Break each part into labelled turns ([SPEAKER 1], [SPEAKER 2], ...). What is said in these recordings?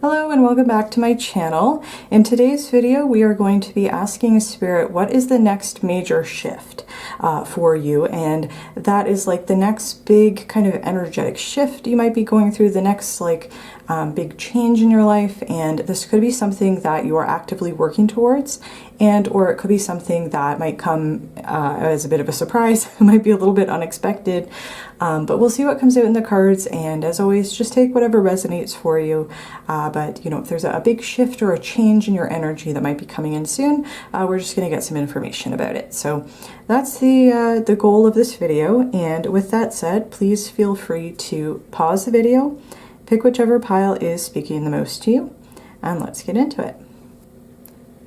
[SPEAKER 1] Hello and welcome back to my channel. In today's video we are going to be asking Spirit what is the next major shift for you, and that is like the next big kind of energetic shift you might be going through, the next big change in your life. And this could be something that you are actively working towards, and or it could be something that might come as a bit of a surprise. It might be a little bit unexpected, but we'll see what comes out in the cards, and as always just take whatever resonates for you. But you know, if there's a big shift or a change in your energy that might be coming in soon, we're just going to get some information about it. So that's the goal of this video, and with that said, please feel free to pause the video, pick whichever pile is speaking the most to you, and let's get into it.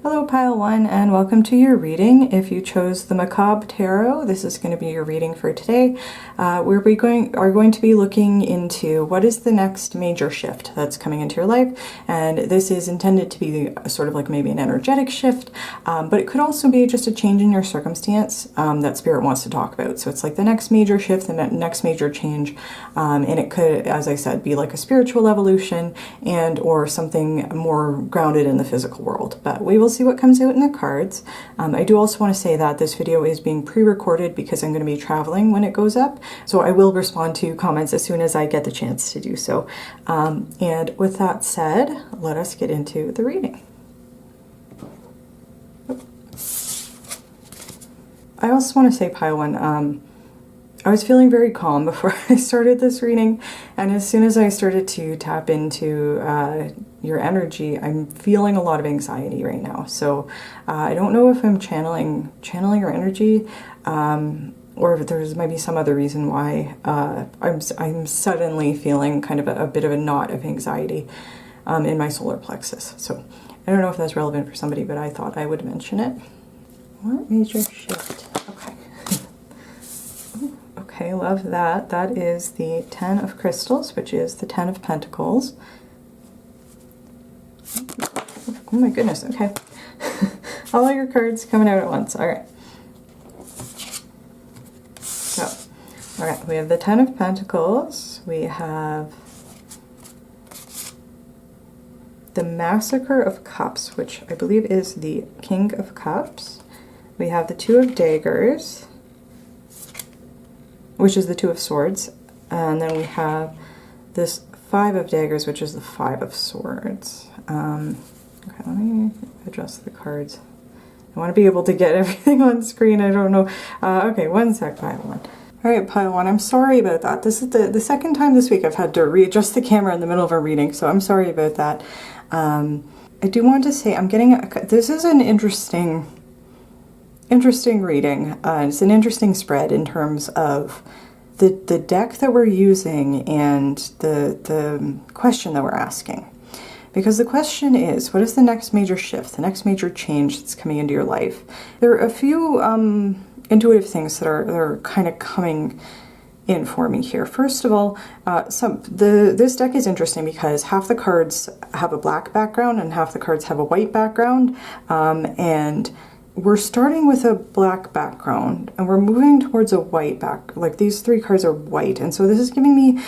[SPEAKER 1] Hello Pile 1 and welcome to your reading. If you chose the Macabre Tarot, this is going to be your reading for today. Where we are going to be looking into what is the next major shift that's coming into your life, and this is intended to be sort of like maybe an energetic shift, but it could also be just a change in your circumstance that Spirit wants to talk about. So it's like the next major shift, the next major change, and it could, as I said, be like a spiritual evolution and or something more grounded in the physical world. But we will see what comes out in the cards. I do also want to say that this video is being pre-recorded because I'm going to be traveling when it goes up, so I will respond to comments as soon as I get the chance to do so. And with that said, let us get into the reading. I also want to say, Pile 1, I was feeling very calm before I started this reading, and as soon as I started to tap into your energy, I'm feeling a lot of anxiety right now. So I don't know if I'm channeling your energy, or if there's maybe some other reason why I'm suddenly feeling kind of a bit of a knot of anxiety in my solar plexus. So I don't know if that's relevant for somebody, but I thought I would mention it. What major shift? Okay. Okay, love that. That is the 10 of Crystals, which is the 10 of Pentacles. Oh my goodness, okay. All your cards coming out at once. All right. So, all right, we have the 10 of Pentacles. We have the Massacre of Cups, which I believe is the King of Cups. We have the 2 of Daggers, which is the 2 of Swords, and then we have this 5 of Daggers, which is the 5 of Swords. Okay, let me adjust the cards. I want to be able to get everything on screen. I don't know. Okay, one sec, Pile 1. All right, Pile 1, I'm sorry about that. This is the second time this week I've had to readjust the camera in the middle of a reading, so I'm sorry about that. I do want to say I'm getting this is an interesting reading. It's an interesting spread in terms of the deck that we're using and the question that we're asking. Because the question is, what is the next major shift, the next major change that's coming into your life? There are a few intuitive things that are kind of coming in for me here. First of all, this deck is interesting because half the cards have a black background and half the cards have a white background, and we're starting with a black background and we're moving towards a white like these 3 cards are white, and so this is giving me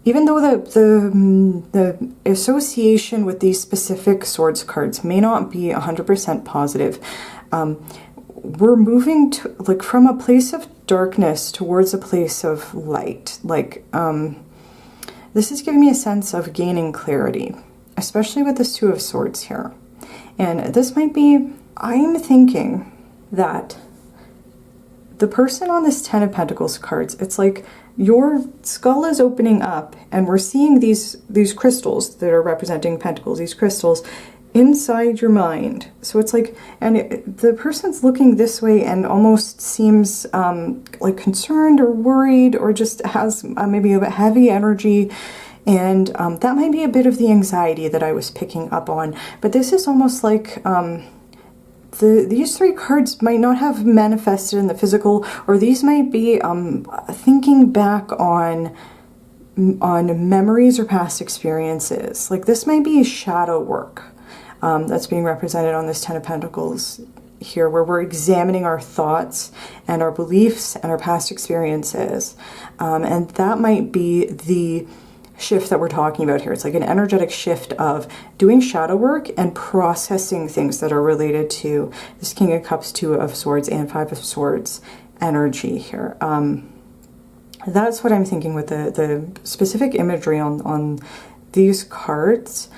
[SPEAKER 1] even though the association with these specific Swords cards may not be 100% positive, we're moving to from a place of darkness towards a place of light. This is giving me a sense of gaining clarity, especially with this 2 of Swords here. And this might be, I'm thinking that the person on this 10 of Pentacles cards, it's like your skull is opening up and we're seeing these crystals that are representing pentacles, these crystals inside your mind. So it's like, and the person's looking this way and almost seems like concerned or worried, or just has maybe a heavy energy. And that might be a bit of the anxiety that I was picking up on. But this is almost like these 3 cards might not have manifested in the physical, or these might be thinking back on memories or past experiences. Like this might be shadow work that's being represented on this 10 of Pentacles here, where we're examining our thoughts and our beliefs and our past experiences. And that might be the shift that we're talking about here. It's like an energetic shift of doing shadow work and processing things that are related to this King of Cups, Two of Swords, and Five of Swords energy here. That's what I'm thinking with the specific imagery on these cards,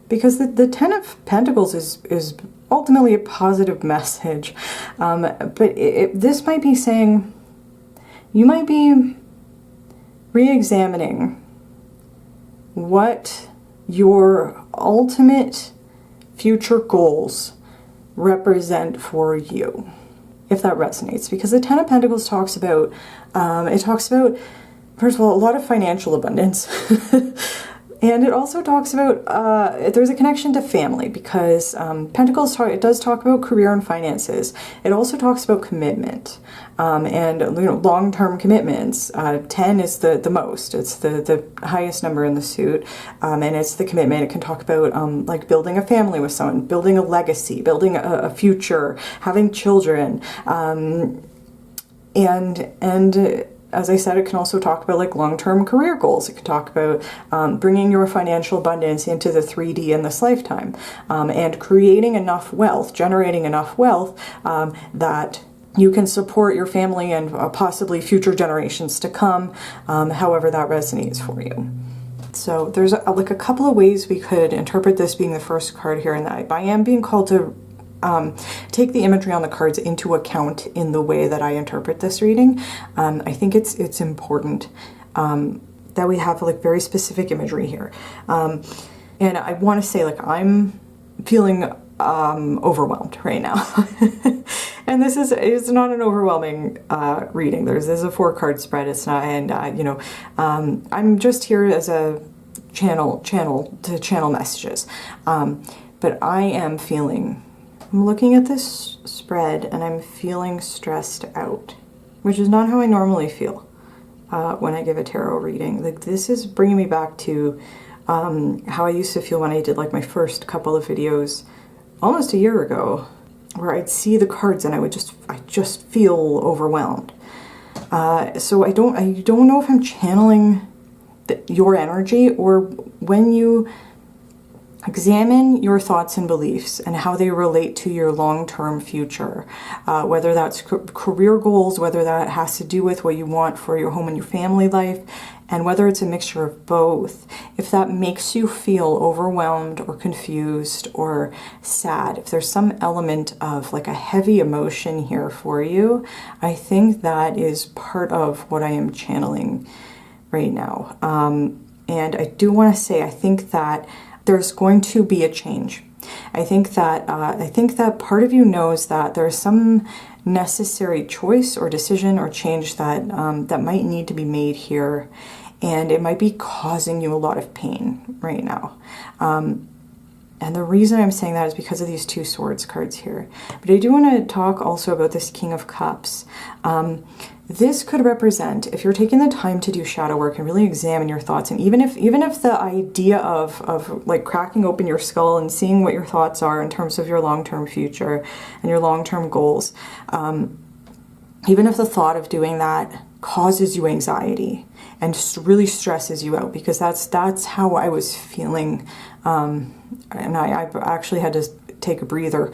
[SPEAKER 1] because the Ten of Pentacles is ultimately a positive message. But this might be saying you might be re-examining what your ultimate future goals represent for you, if that resonates. Because the Ten of Pentacles talks about, first of all, a lot of financial abundance. And it also talks about, there's a connection to family, because Pentacles, it does talk about career and finances. It also talks about commitment, and long-term commitments. 10 is the most. It's the highest number in the suit, and it's the commitment. It can talk about like building a family with someone, building a legacy, building a future, having children, and as I said, it can also talk about like long-term career goals. It can talk about bringing your financial abundance into the 3D in this lifetime, and creating enough wealth, generating enough wealth that you can support your family and possibly future generations to come, however that resonates for you. So there's like a couple of ways we could interpret this being the first card here, and that I am being called to take the imagery on the cards into account in the way that I interpret this reading. I think it's important that we have like very specific imagery here. And I want to say, like, I'm feeling overwhelmed right now. And it's not an overwhelming reading. There's a 4-card spread. It's not, and I'm just here as a channel to channel messages. But I am feeling, I'm looking at this spread and I'm feeling stressed out, which is not how I normally feel when I give a tarot reading. Like, this is bringing me back to how I used to feel when I did like my first couple of videos almost a year ago, where I'd see the cards and I just feel overwhelmed. So I don't know if I'm channeling your energy, or when you examine your thoughts and beliefs and how they relate to your long-term future, whether that's career goals, whether that has to do with what you want for your home and your family life, and whether it's a mixture of both. If that makes you feel overwhelmed or confused or sad, if there's some element of like a heavy emotion here for you, I think that is part of what I am channeling right now. And I do want to say, I think that there's going to be a change. I think that part of you knows that there's some necessary choice or decision or change that that might need to be made here, and it might be causing you a lot of pain right now. And the reason I'm saying that is because of these 2 swords cards here. But I do want to talk also about this King of Cups. This could represent, if you're taking the time to do shadow work and really examine your thoughts, and even if the idea of like cracking open your skull and seeing what your thoughts are in terms of your long-term future and your long-term goals, even if the thought of doing that causes you anxiety and really stresses you out, because that's how I was feeling, and I actually had to take a breather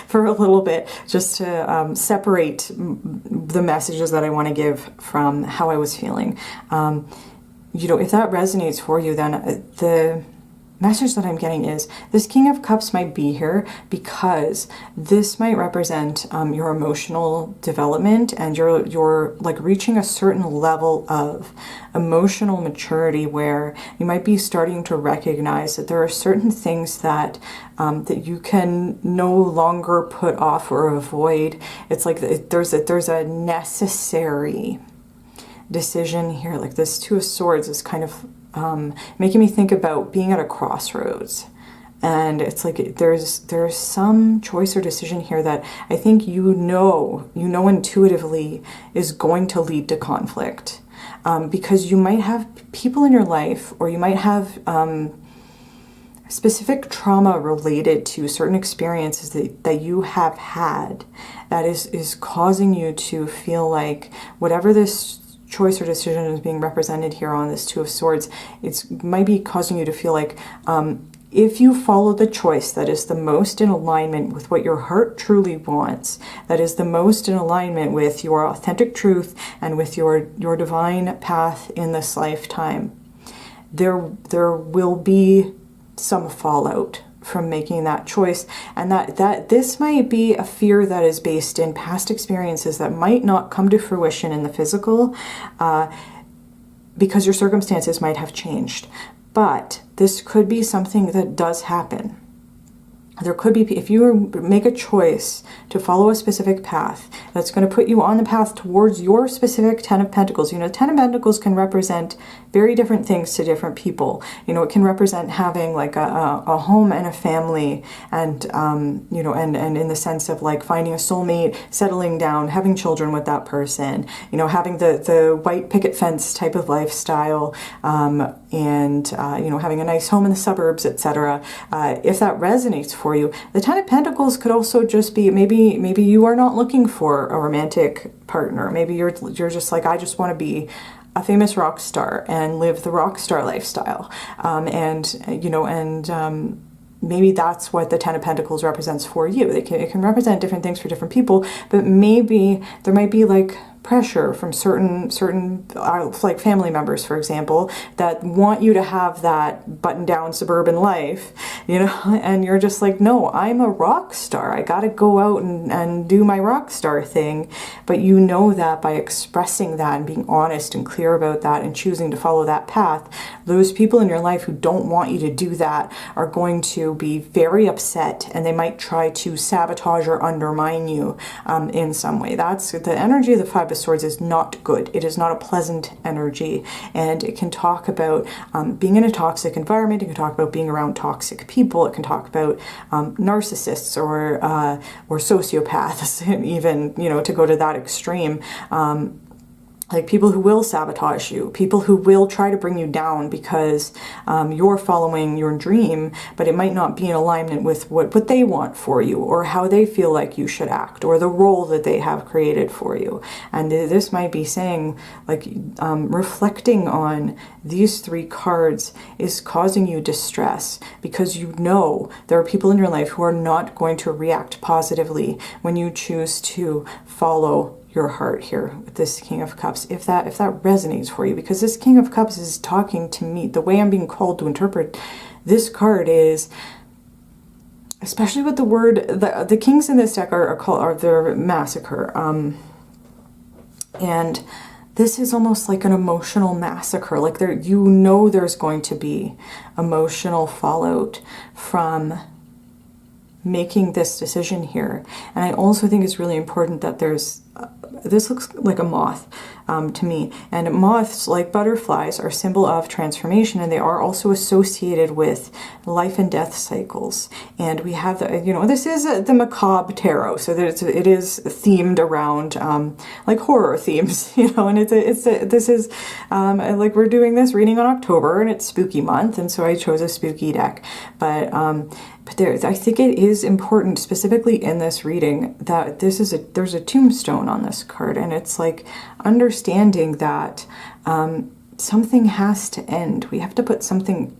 [SPEAKER 1] for a little bit, just to separate the messages that I want to give from how I was feeling. If that resonates for you, then the message that I'm getting is this King of Cups might be here because this might represent your emotional development, and you're like reaching a certain level of emotional maturity where you might be starting to recognize that there are certain things that that you can no longer put off or avoid. It's like there's a necessary decision here. Like this 2 of Swords is kind of making me think about being at a crossroads, and it's like there's some choice or decision here that I think you know intuitively is going to lead to conflict, because you might have people in your life, or you might have specific trauma related to certain experiences that you have had that is causing you to feel like whatever this choice or decision is being represented here on this Two of Swords, it might be causing you to feel like if you follow the choice that is the most in alignment with what your heart truly wants, that is the most in alignment with your authentic truth and with your divine path in this lifetime, there will be some fallout from making that choice. And that this might be a fear that is based in past experiences that might not come to fruition in the physical, because your circumstances might have changed. But this could be something that does happen. There could be, if you make a choice to follow a specific path, that's going to put you on the path towards your specific Ten of Pentacles. You know, Ten of Pentacles can represent very different things to different people. You know, it can represent having like a home and a family, and, you know, and in the sense of like finding a soulmate, settling down, having children with that person, you know, having the white picket fence type of lifestyle, and, you know, having a nice home in the suburbs, etc. If that resonates for you. The Ten of Pentacles could also just be, maybe you are not looking for a romantic partner. Maybe you're just like, I just want to be a famous rock star and live the rock star lifestyle. And you know, and maybe that's what the Ten of Pentacles represents for you. It can represent different things for different people, but maybe there might be like pressure from certain like family members, for example, that want you to have that button down suburban life, you know, and you're just like, no, I'm a rock star. I got to go out and do my rock star thing. But you know that by expressing that and being honest and clear about that and choosing to follow that path, those people in your life who don't want you to do that are going to be very upset, and they might try to sabotage or undermine you in some way. That's the energy of the Five of Swords is not good. It is not a pleasant energy, and it can talk about being in a toxic environment. It can talk about being around toxic people. It can talk about narcissists or sociopaths, even, you know, to go to that extreme. Like people who will sabotage you, people who will try to bring you down because you're following your dream, but it might not be in alignment with what they want for you, or how they feel like you should act, or the role that they have created for you. And this might be saying, like, reflecting on these three cards is causing you distress, because you know there are people in your life who are not going to react positively when you choose to follow your heart here with this King of Cups, if that resonates for you, because this King of Cups is talking to me. The way I'm being called to interpret this card is, especially with the word, the kings in this deck are the massacre, and this is almost like an emotional massacre. Like you know there's going to be emotional fallout from making this decision here. And I also think it's really important that there's this looks like a moth to me, and moths, like butterflies, are a symbol of transformation, and they are also associated with life and death cycles. And we have the, you know, this is the Macabre Tarot, so that it is themed around like horror themes, you know. And this is like, we're doing this reading on October, and it's spooky month, and so I chose a spooky deck. But I think it is important, specifically in this reading, that there's a tombstone on this card, and it's like understanding that something has to end. We have to put something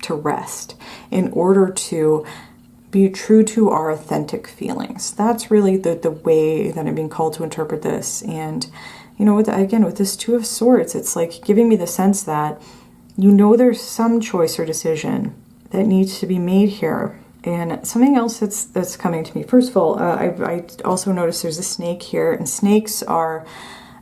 [SPEAKER 1] to rest in order to be true to our authentic feelings. That's really the way that I'm being called to interpret this. And, you know, again, with this Two of Swords, it's like giving me the sense that, you know, there's some choice or decision that needs to be made here. And something else that's coming to me. First of all, I also noticed there's a snake here, and snakes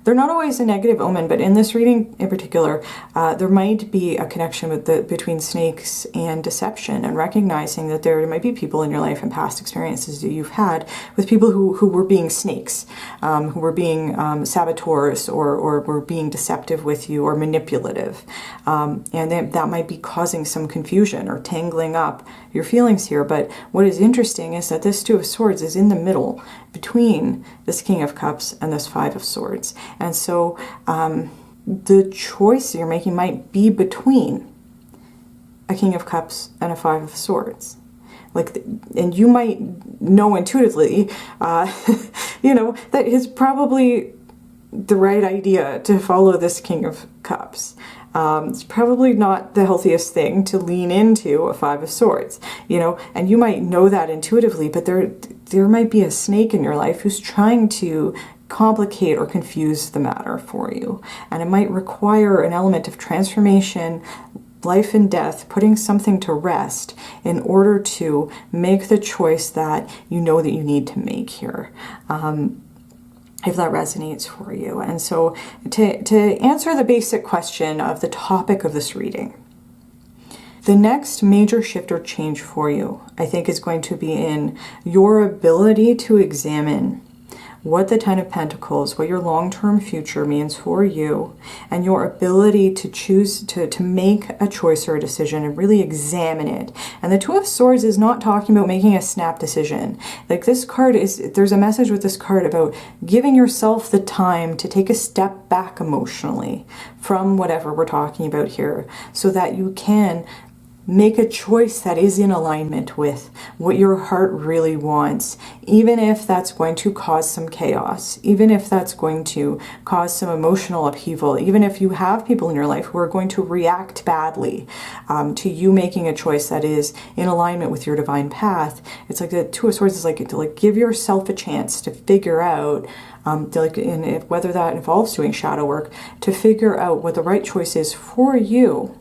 [SPEAKER 1] they're not always a negative omen, but in this reading in particular, there might be a connection between snakes and deception, and recognizing that there might be people in your life and past experiences that you've had with people who were being snakes, who were being saboteurs, or were being deceptive with you, or manipulative. And that might be causing some confusion or tangling up your feelings here. But what is interesting is that this Two of Swords is in the middle between this King of Cups and this Five of Swords. And so the choice you're making might be between a King of Cups and a Five of Swords. And you might know intuitively, you know, that it's probably the right idea to follow this King of Cups. It's probably not the healthiest thing to lean into a Five of Swords, you know, and you might know that intuitively, but there might be a snake in your life who's trying to complicate or confuse the matter for you. And it might require an element of transformation, life and death, putting something to rest in order to make the choice that you know that you need to make here. If that resonates for you. And so to answer the basic question of the topic of this reading, the next major shift or change for you, I think, is going to be in your ability to examine what the Ten of Pentacles, what your long-term future means for you, and your ability to choose to make a choice or a decision and really examine it. And the Two of Swords is not talking about making a snap decision. Like, this card is, there's a message with this card about giving yourself the time to take a step back emotionally from whatever we're talking about here, so that you can make a choice that is in alignment with what your heart really wants, even if that's going to cause some chaos, even if that's going to cause some emotional upheaval, even if you have people in your life who are going to react badly to you making a choice that is in alignment with your divine path. It's like the Two of Swords is like to give yourself a chance to figure out, whether that involves doing shadow work, to figure out what the right choice is for you,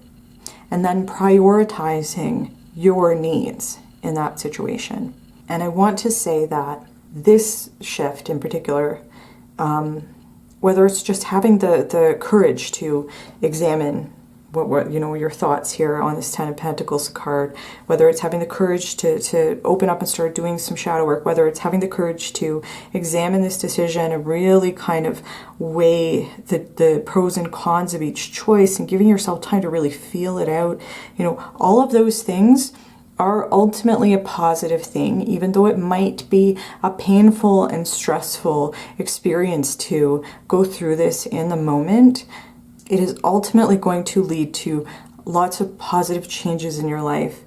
[SPEAKER 1] and then prioritizing your needs in that situation. And I want to say that this shift in particular, whether it's just having the courage to examine what you know, your thoughts here on this Ten of Pentacles card, whether it's having the courage to open up and start doing some shadow work, whether it's having the courage to examine this decision and really kind of weigh the pros and cons of each choice and giving yourself time to really feel it out, you know, all of those things are ultimately a positive thing, even though it might be a painful and stressful experience to go through this in the moment. It is ultimately going to lead to lots of positive changes in your life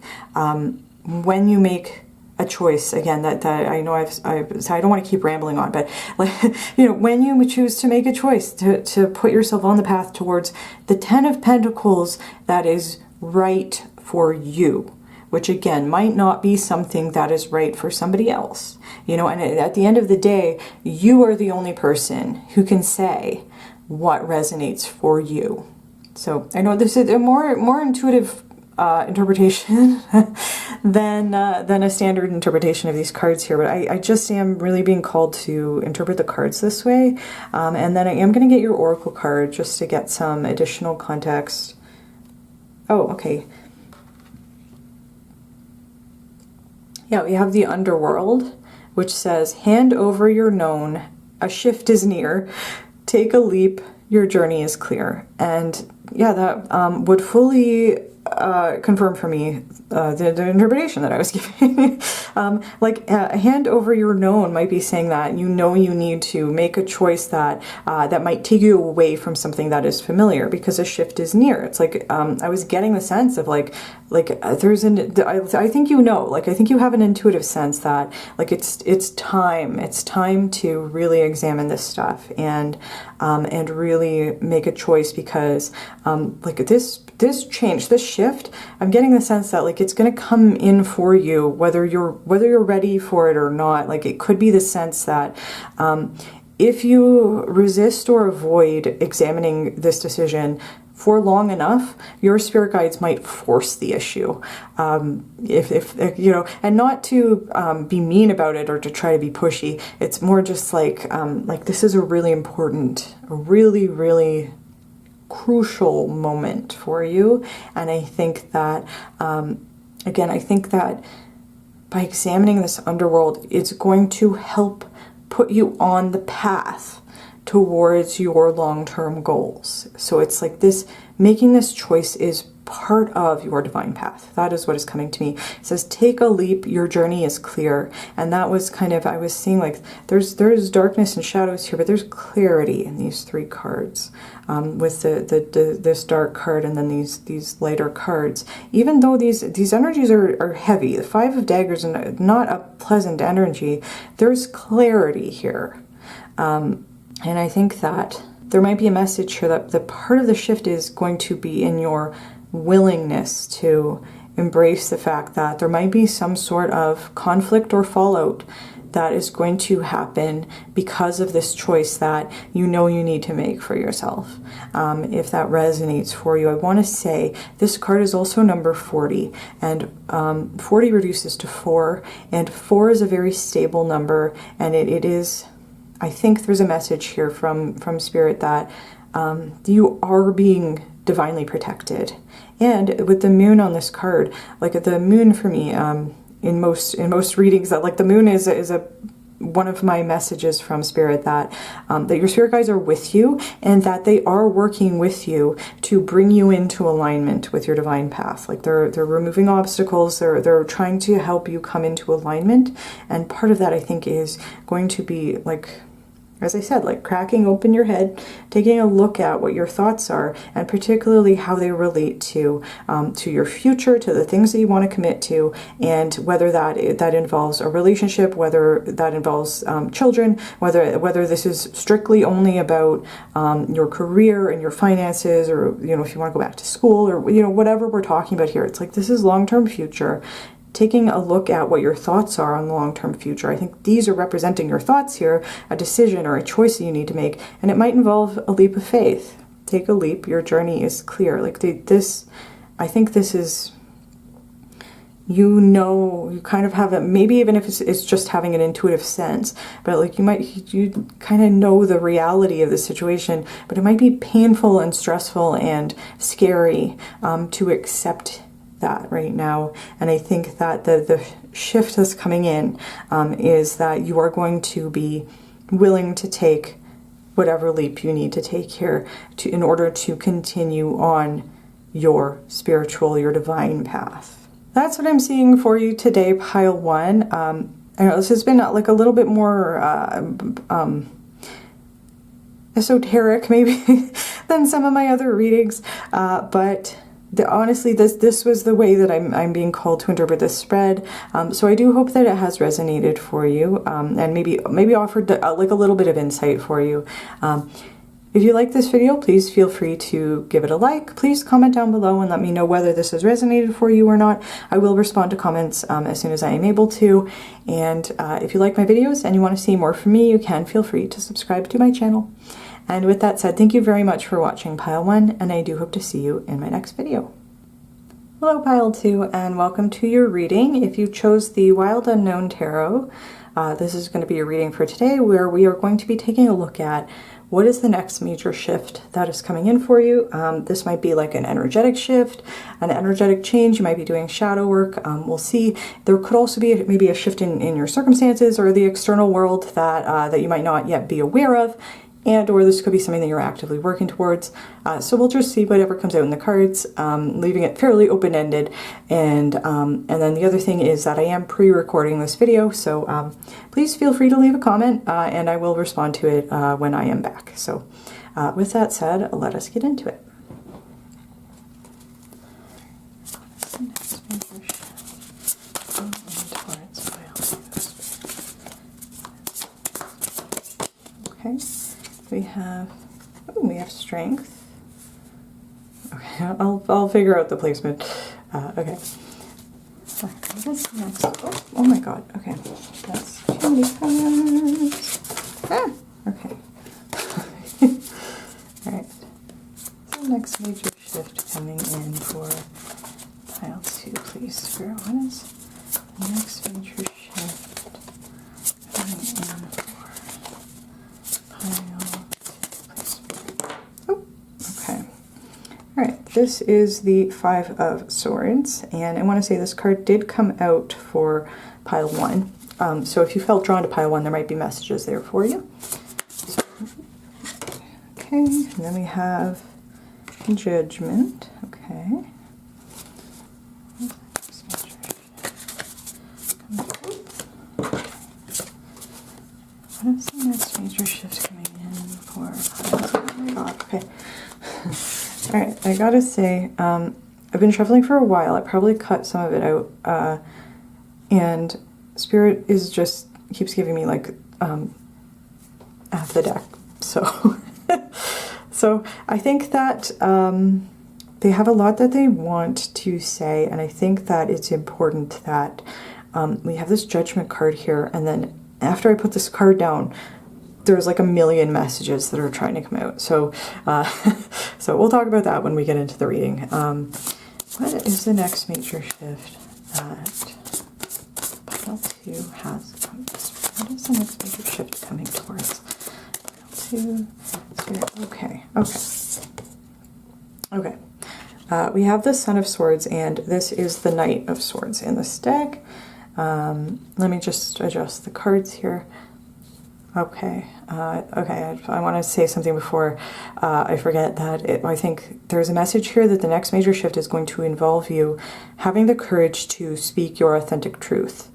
[SPEAKER 1] when you make a choice. Again, that I know so I don't want to keep rambling on, but like, you know, when you choose to make a choice to put yourself on the path towards the Ten of Pentacles that is right for you, which again might not be something that is right for somebody else, you know. And at the end of the day, you are the only person who can say what resonates for you. So I know this is a more intuitive interpretation than a standard interpretation of these cards here, but I just am really being called to interpret the cards this way. And then I am going to get your oracle card just to get some additional context. Oh, okay. Yeah, we have the Underworld, which says, hand over your known, a shift is near. Take a leap, your journey is clear. And yeah, that would fully confirm for me the interpretation that I was giving. Hand over your known might be saying that you know you need to make a choice that that might take you away from something that is familiar, because a shift is near. It's like I was getting the sense of there's I think you know, like I think you have an intuitive sense that like it's time to really examine this stuff and really make a choice, because like this change, this shift, I'm getting the sense that like it's going to come in for you whether you're ready for it or not. Like it could be the sense that if you resist or avoid examining this decision for long enough, your spirit guides might force the issue. If you know, and not to be mean about it or to try to be pushy. It's more just like this is a really important, a really crucial moment for you. And I think that again, I think that by examining this underworld, it's going to help put you on the path towards your long-term goals. So it's like this, making this choice is part of your divine path. That is what is coming to me. It says, take a leap, your journey is clear. And that was kind of, I was seeing like there's darkness and shadows here, but there's clarity in these three cards, with this dark card and then these lighter cards. Even though these energies are heavy, the Five of Daggers and not a pleasant energy, there's clarity here. And I think that there might be a message here that the part of the shift is going to be in your willingness to embrace the fact that there might be some sort of conflict or fallout that is going to happen because of this choice that you know you need to make for yourself. If that resonates for you, I want to say this card is also number 40, and 40 reduces to 4, and 4 is a very stable number, and it is, I think there's a message here from Spirit that you are being divinely protected. And with the moon on this card, like the moon for me, in most readings, that like the moon is one of my messages from Spirit, that that your spirit guides are with you, and that they are working with you to bring you into alignment with your divine path. Like they're removing obstacles, they're trying to help you come into alignment. And part of that, I think, is going to be, like, as I said, like cracking open your head, taking a look at what your thoughts are, and particularly how they relate to your future, to the things that you want to commit to, and whether that involves a relationship, whether that involves children, whether this is strictly only about your career and your finances, or if you want to go back to school, or whatever we're talking about here. It's like this is long-term future. Taking a look at what your thoughts are on the long-term future. I think these are representing your thoughts here, a decision or a choice that you need to make, and it might involve a leap of faith. Take a leap. Your journey is clear. Like I think this is, you kind of have it, maybe even if it's just having an intuitive sense, but like you kind of know the reality of the situation, but it might be painful and stressful and scary to accept that right now. And I think that the shift that's coming in is that you are going to be willing to take whatever leap you need to take here in order to continue on your spiritual, your divine path. That's what I'm seeing for you today, pile 1. I know this has been like a little bit more esoteric maybe than some of my other readings, but honestly, this was the way that I'm being called to interpret this spread. So I do hope that it has resonated for you, and maybe offered like a little bit of insight for you. If you like this video, please feel free to give it a like. Please comment down below and let me know whether this has resonated for you or not. I will respond to comments as soon as I am able to. And if you like my videos and you want to see more from me, you can feel free to subscribe to my channel. And with that said, thank you very much for watching Pile 1, and I do hope to see you in my next video. Hello Pile 2, and welcome to your reading. If you chose the Wild Unknown Tarot, this is going to be a reading for today, where we are going to be taking a look at what is the next major shift that is coming in for you. This might be like an energetic shift, an energetic change. You might be doing shadow work. We'll see. There could also be maybe a shift in your circumstances or the external world that you might not yet be aware of. Or this could be something that you're actively working towards. So we'll just see whatever comes out in the cards, leaving it fairly open-ended. And then the other thing is that I am pre-recording this video, so please feel free to leave a comment, and I will respond to it when I am back. So with that said, let us get into it. Okay. We have strength. Okay, I'll figure out the placement. Okay. What's next? Oh my god. Okay, that's too many colors. Ah, okay. All right. So next major shift coming in for pile 2, please. Spirit, what is the next major shift coming in for pile? This is the 5 of Swords, and I want to say this card did come out for pile 1. So if you felt drawn to pile 1, there might be messages there for you. Okay, and then we have Judgment. Okay. What is the next major shift coming in for pile 2? Oh my god, okay. Alright, I gotta say, I've been shuffling for a while. I probably cut some of it out, and Spirit is just keeps giving me like half the deck. So, so I think that they have a lot that they want to say, and I think that it's important that we have this Judgment card here, and then after I put this card down, there's like a million messages that are trying to come out. So, so we'll talk about that when we get into the reading. What is the next major shift that Pile 2 has? What is the next major shift coming towards? Pile 2, Spirit. Okay, okay, okay. We have the Son of Swords, and this is the Knight of Swords in this deck. Let me just adjust the cards here. Okay, okay, I want to say something before I forget that I think there's a message here that the next major shift is going to involve you having the courage to speak your authentic truth.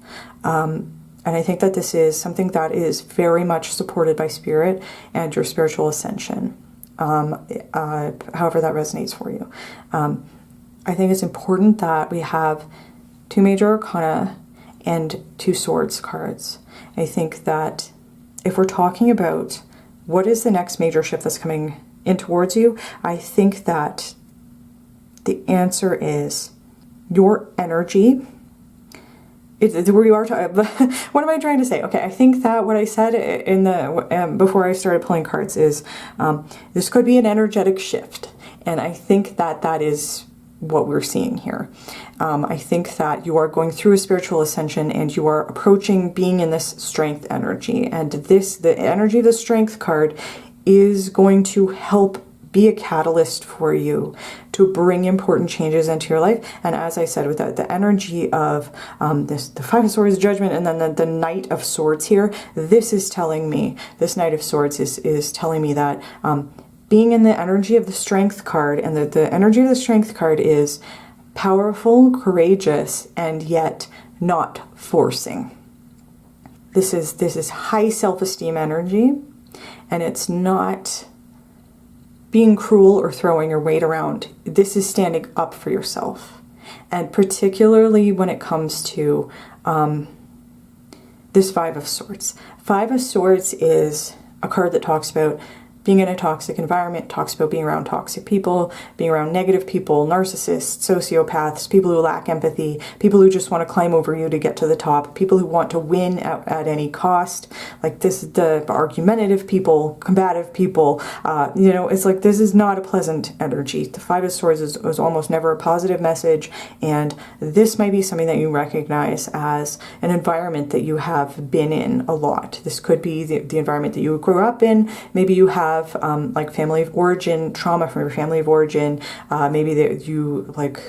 [SPEAKER 1] And I think that this is something that is very much supported by Spirit and your spiritual ascension, however that resonates for you. I think it's important that we have 2 major arcana and 2 swords cards. I think that if we're talking about what is the next major shift that's coming in towards you, I think that the answer is your energy. Where you are. What am I trying to say? Okay, I think that what I said in the before I started pulling cards is this could be an energetic shift, and I think that that is what we're seeing here. I think that you are going through a spiritual ascension and you are approaching being in this strength energy, and the energy of the Strength card is going to help be a catalyst for you to bring important changes into your life. And as I said, with the energy of the Five of Swords, Judgment, and then the Knight of Swords here, this is telling me, this Knight of Swords is telling me that being in the energy of the Strength card, and the energy of the Strength card is powerful, courageous, and yet not forcing. This is high self-esteem energy, and it's not being cruel or throwing your weight around. This is standing up for yourself. And particularly when it comes to this Five of Swords. Five of Swords is a card that talks about being in a toxic environment, talks about being around toxic people, being around negative people, narcissists, sociopaths, people who lack empathy, people who just want to climb over you to get to the top, people who want to win at any cost. Like this, the argumentative people, combative people, you know, it's like this is not a pleasant energy. The Five of Swords is almost never a positive message, and this might be something that you recognize as an environment that you have been in a lot. This could be the environment that you grew up in. Maybe you have like family of origin trauma from your family of origin. Maybe that you, like,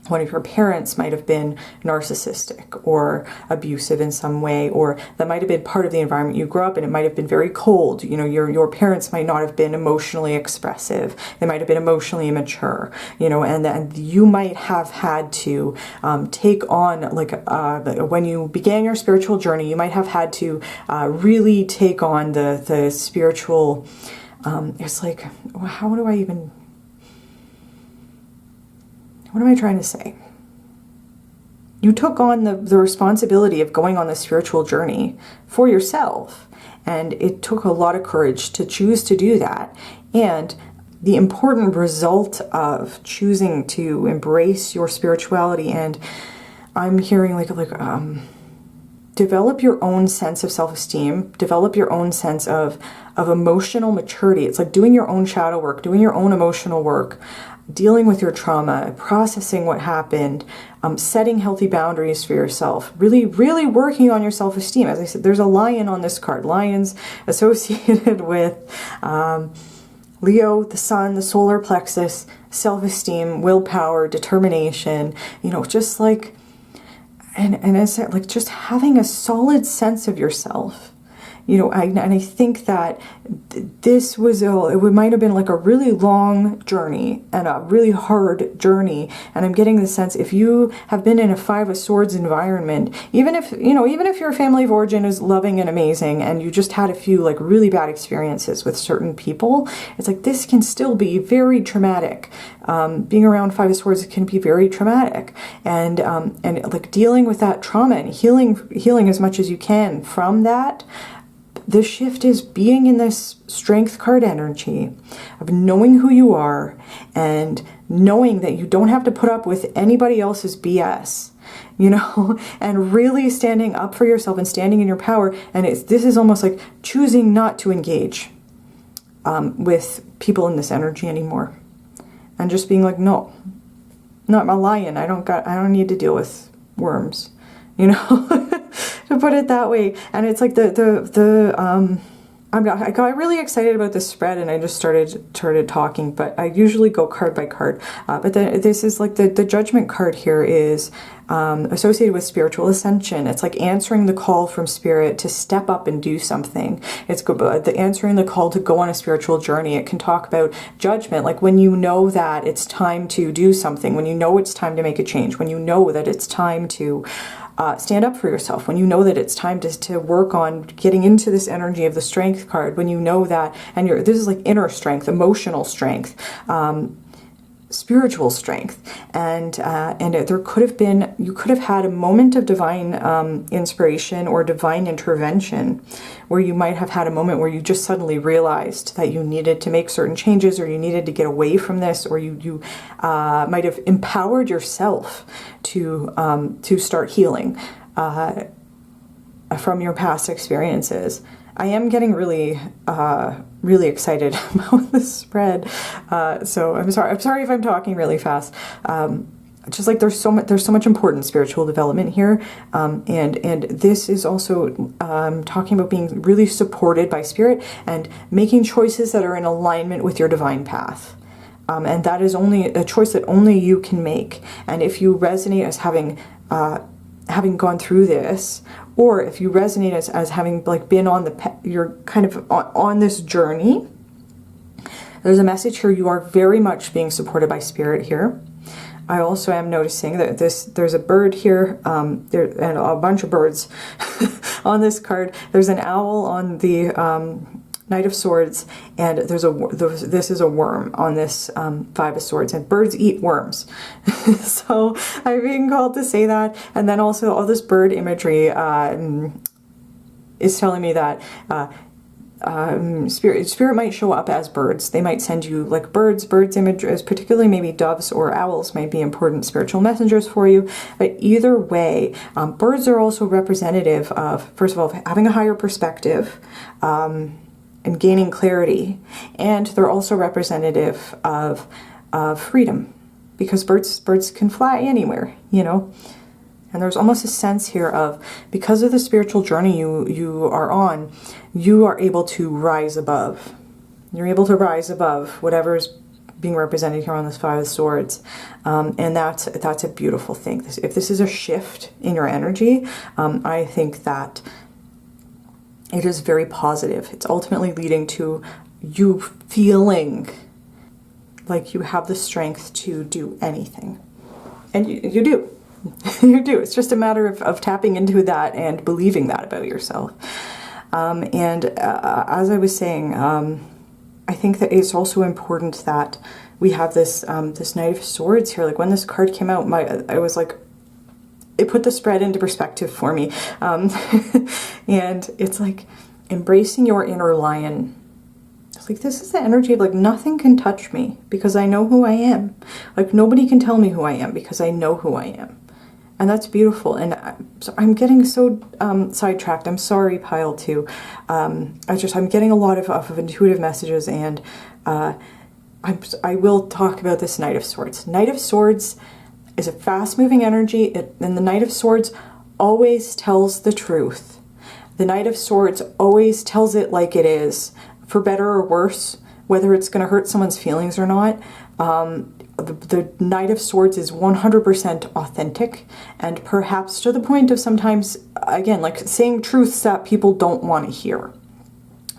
[SPEAKER 1] one of your parents might have been narcissistic or abusive in some way, or that might have been part of the environment you grew up in. It might have been very cold. You know, your parents might not have been emotionally expressive. They might have been emotionally immature, you know, and you might have had to take on, like, when you began your spiritual journey, you might have had to really take on the spiritual, it's like, how do I even... What am I trying to say? You took on the responsibility of going on the spiritual journey for yourself. And it took a lot of courage to choose to do that. And the important result of choosing to embrace your spirituality, and I'm hearing develop your own sense of self-esteem, develop your own sense of emotional maturity. It's like doing your own shadow work, doing your own emotional work, dealing with your trauma, processing what happened, setting healthy boundaries for yourself, really, really working on your self-esteem. As I said, there's a lion on this card. Lions associated with Leo, the sun, the solar plexus, self-esteem, willpower, determination, you know, just like, and as I said, like, just having a solid sense of yourself. You know, and I think that this was, it might have been like a really long journey and a really hard journey. And I'm getting the sense, if you have been in a Five of Swords environment, even if your family of origin is loving and amazing and you just had a few like really bad experiences with certain people, it's like this can still be very traumatic. Being around Five of Swords can be very traumatic, and like dealing with that trauma and healing as much as you can from that. the shift is being in this strength card energy of knowing who you are and knowing that you don't have to put up with anybody else's BS, you know, and really standing up for yourself and standing in your power. And this is almost like choosing not to engage with people in this energy anymore, and just being like, no, I'm a lion. I don't need to deal with worms, you know, to put it that way. And it's like I got really excited about this spread, and I just started talking, but I usually go card by card. But this is like the Judgment card here is associated with spiritual ascension. It's like answering the call from Spirit to step up and do something. It's answering the call to go on a spiritual journey. It can talk about judgment, like when you know that it's time to do something, when you know it's time to make a change, when you know that it's time to stand up for yourself, when you know that it's time to work on getting into this energy of the Strength card, when you know that, and this is like inner strength, emotional strength, spiritual strength, and there could have been, you could have had a moment of divine inspiration or divine intervention, where you might have had a moment where you just suddenly realized that you needed to make certain changes, or you needed to get away from this, or you might have empowered yourself to start healing from your past experiences. I am getting really excited about this spread, so I'm sorry if I'm talking really fast. Just like there's so much important spiritual development here, and this is also talking about being really supported by Spirit and making choices that are in alignment with your divine path. And that is only a choice that only you can make. And if you resonate as having gone through this, or if you resonate as having like been on you're kind of on this journey, there's a message here. You are very much being supported by Spirit here. I also am noticing that there's a bird here, and a bunch of birds on this card. There's an owl on the Knight of Swords, and this is a worm on this Five of Swords, and birds eat worms. So I'm being called to say that. And then also all this bird imagery is telling me that Spirit might show up as birds. They might send you like birds images, particularly maybe doves or owls might be important spiritual messengers for you. But either way, birds are also representative of, first of all, having a higher perspective, and gaining clarity, and they're also representative of freedom, because birds can fly anywhere, you know. And there's almost a sense here of, because of the spiritual journey you are on, you are able to rise above. You're able to rise above whatever's being represented here on this Five of Swords, and that's a beautiful thing. If this is a shift in your energy, I think that it is very positive. It's ultimately leading to you feeling like you have the strength to do anything. And you do. You do. It's just a matter of tapping into that and believing that about yourself. As I was saying, I think that it's also important that we have this Knight of Swords here. Like when this card came out, I was like, it put the spread into perspective for me. And it's like embracing your inner lion. It's like, this is the energy of like, nothing can touch me because I know who I am. Like nobody can tell me who I am because I know who I am. And that's beautiful. And I'm getting so sidetracked. I'm sorry, Pile 2. I'm getting a lot of intuitive messages, and I will talk about this Knight of Swords. Knight of Swords is a fast-moving energy, and the Knight of Swords always tells the truth. The Knight of Swords always tells it like it is, for better or worse, whether it's going to hurt someone's feelings or not. The Knight of Swords is 100% authentic, and perhaps to the point of sometimes, again, like saying truths that people don't want to hear.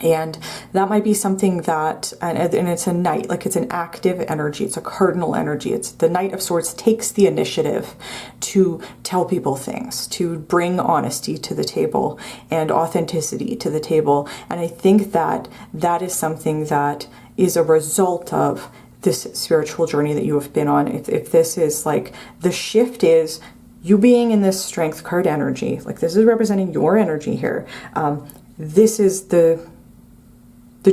[SPEAKER 1] And that might be something that, and it's a knight, like it's an active energy, it's a cardinal energy. It's the Knight of Swords takes the initiative to tell people things, to bring honesty to the table and authenticity to the table. And I think that that is something that is a result of this spiritual journey that you have been on. If this is like, the shift is you being in this Strength card energy, like this is representing your energy here. this is the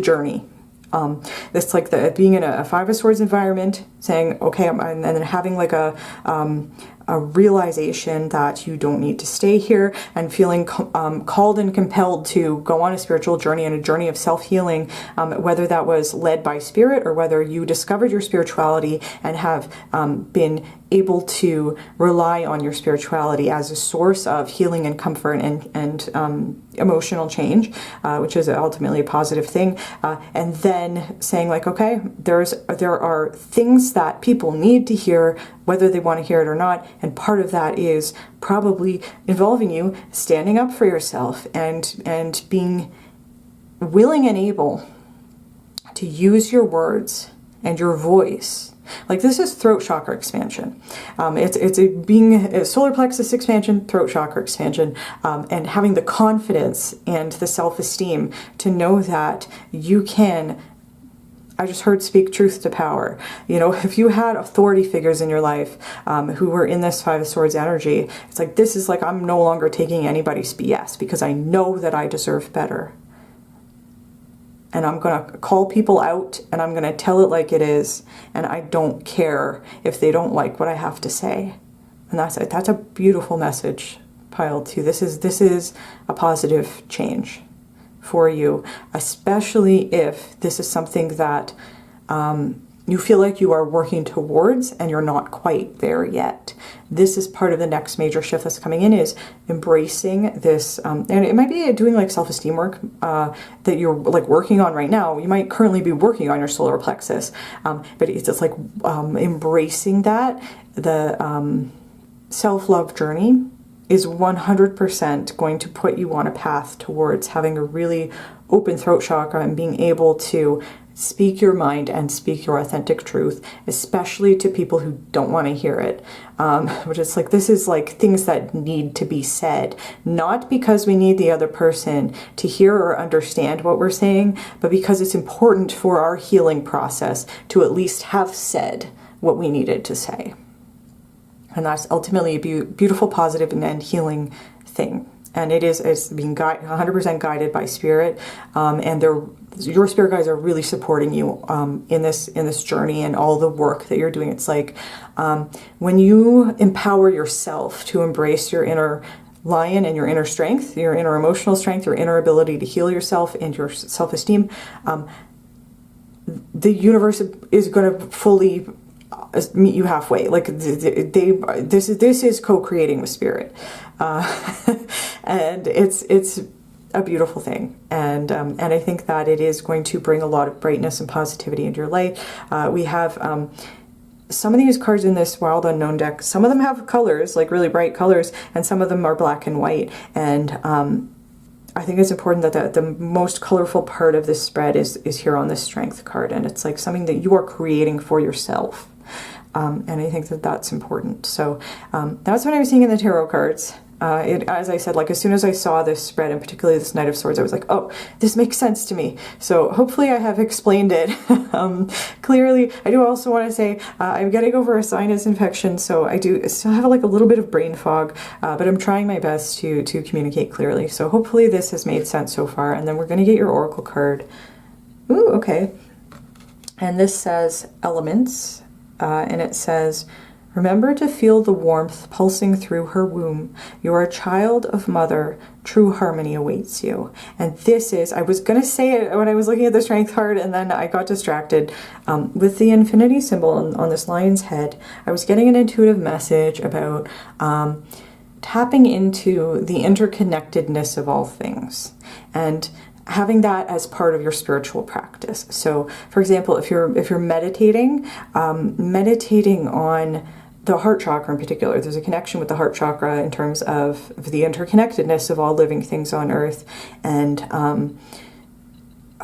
[SPEAKER 1] journey. It's like being in a Five of Swords environment, saying, okay, and then having like a realization that you don't need to stay here, and feeling called and compelled to go on a spiritual journey and a journey of self-healing, whether that was led by spirit or whether you discovered your spirituality and have been able to rely on your spirituality as a source of healing and comfort and emotional change, which is ultimately a positive thing, and then saying like, okay, there are things that people need to hear, whether they want to hear it or not, and part of that is probably involving you standing up for yourself and being willing and able to use your words and your voice. Like, this is throat chakra expansion. It's being a solar plexus expansion, throat chakra expansion, and having the confidence and the self-esteem to know that you can. I just heard speak truth to power. You know, if you had authority figures in your life who were in this Five of Swords energy, it's like, this is like, I'm no longer taking anybody's BS because I know that I deserve better. And I'm going to call people out and I'm going to tell it like it is. And I don't care if they don't like what I have to say. And that's a beautiful message, Pile 2. This is a positive change for you, especially if this is something that you feel like you are working towards and you're not quite there yet. This is part of the next major shift that's coming in, is embracing this, and it might be doing like self-esteem work that you're like working on right now. You might currently be working on your solar plexus, but it's just like embracing that. The self-love journey is 100% going to put you on a path towards having a really open throat chakra and being able to speak your mind and speak your authentic truth, especially to people who don't want to hear it. Which is like, this is like things that need to be said, not because we need the other person to hear or understand what we're saying, but because it's important for our healing process to at least have said what we needed to say. And that's ultimately a beautiful, positive, and healing thing. And it's being 100% guided by spirit, and your spirit guides are really supporting you in this journey and all the work that you're doing. It's like when you empower yourself to embrace your inner lion and your inner strength, your inner emotional strength, your inner ability to heal yourself and your self-esteem, the universe is going to fully meet you halfway. Like, this is co-creating with spirit, and it's a beautiful thing, and I think that it is going to bring a lot of brightness and positivity into your life. We have some of these cards in this Wild Unknown deck. Some of them have colors, like really bright colors, and some of them are black and white. And I think it's important that the most colorful part of this spread is here on this Strength card, and it's like something that you are creating for yourself. And I think that that's important. So that's what I was seeing in the tarot cards. As I said, like, as soon as I saw this spread, and particularly this Knight of Swords, I was like, oh, this makes sense to me. So hopefully I have explained it clearly. I do also want to say I'm getting over a sinus infection, so I do still have like a little bit of brain fog, but I'm trying my best to communicate clearly. So hopefully this has made sense so far. And then we're going to get your Oracle card. Ooh, okay. And this says Elements. And it says, remember to feel the warmth pulsing through her womb. You are a child of mother. True harmony awaits you. And this is, I was going to say it when I was looking at the Strength card, and then I got distracted. With the infinity symbol on this lion's head, I was getting an intuitive message about tapping into the interconnectedness of all things. And having that as part of your spiritual practice. So, for example, if you're meditating, meditating on the heart chakra in particular, there's a connection with the heart chakra in terms of the interconnectedness of all living things on Earth, and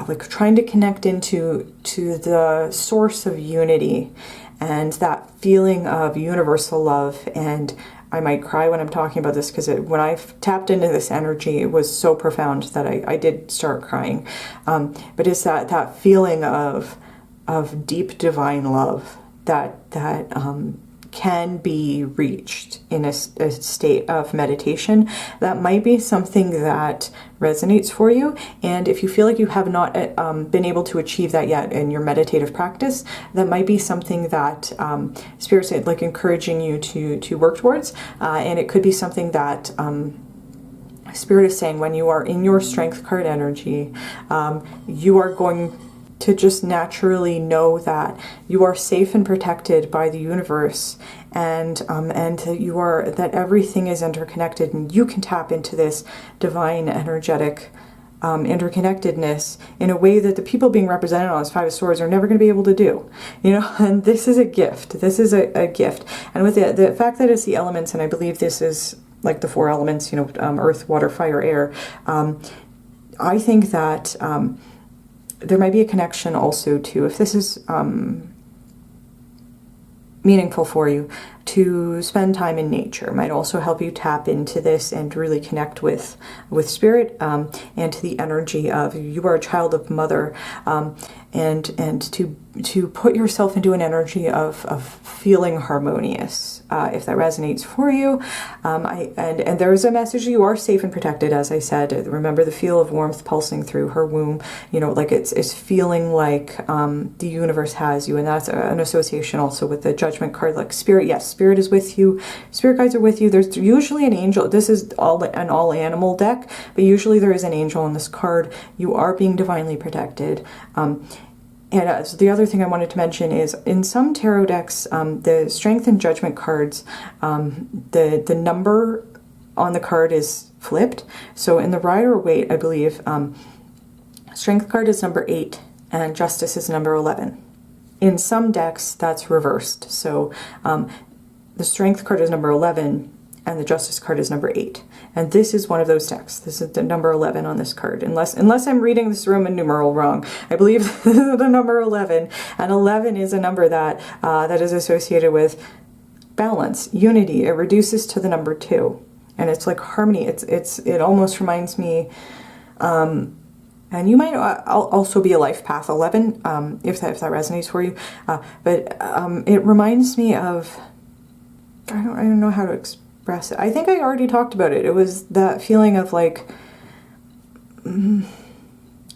[SPEAKER 1] like trying to connect into the source of unity and that feeling of universal love. And I might cry when I'm talking about this, because when I tapped into this energy, it was so profound that I did start crying. But it's that feeling of deep divine love that can be reached in a state of meditation. That might be something that resonates for you. And if you feel like you have not been able to achieve that yet in your meditative practice, that might be something that Spirit's like encouraging you to work towards. And it could be something that Spirit is saying when you are in your strength card energy, you are going to just naturally know that you are safe and protected by the universe, and that everything is interconnected, and you can tap into this divine energetic interconnectedness in a way that the people being represented on this Five of Swords are never going to be able to do, you know. And this is a gift. This is a gift. And with the fact that it's the elements, and I believe this is like the 4 elements, you know, earth, water, fire, air, I think that there might be a connection also to, if this is meaningful for you, to spend time in nature. Might also help you tap into this and really connect with Spirit, and to the energy of you are a child of Mother, and to put yourself into an energy of feeling harmonious, if that resonates for you. And there is a message: you are safe and protected, as I said. Remember the feel of warmth pulsing through her womb, you know, like it's feeling like the universe has you. And that's an association also with the Judgment card, like Spirit. Yes, Spirit is with you. Spirit guides are with you. There's usually an angel. This is an all animal deck, but usually there is an angel in this card. You are being divinely protected. And so the other thing I wanted to mention is, in some tarot decks, the Strength and Judgment cards, the number on the card is flipped. So in the Rider-Waite, I believe, Strength card is number 8 and Justice is number 11. In some decks, that's reversed. So the Strength card is number 11 and the Justice card is number 8. And this is one of those decks. This is the number 11 on this card. Unless I'm reading this Roman numeral wrong. I believe this is the number 11. And 11 is a number that that is associated with balance, unity. It reduces to the number 2. And it's like harmony. It almost reminds me, and you might also be a life path 11, if that resonates for you. But it reminds me of, I don't know how to express it. I think I already talked about it. It was that feeling of like,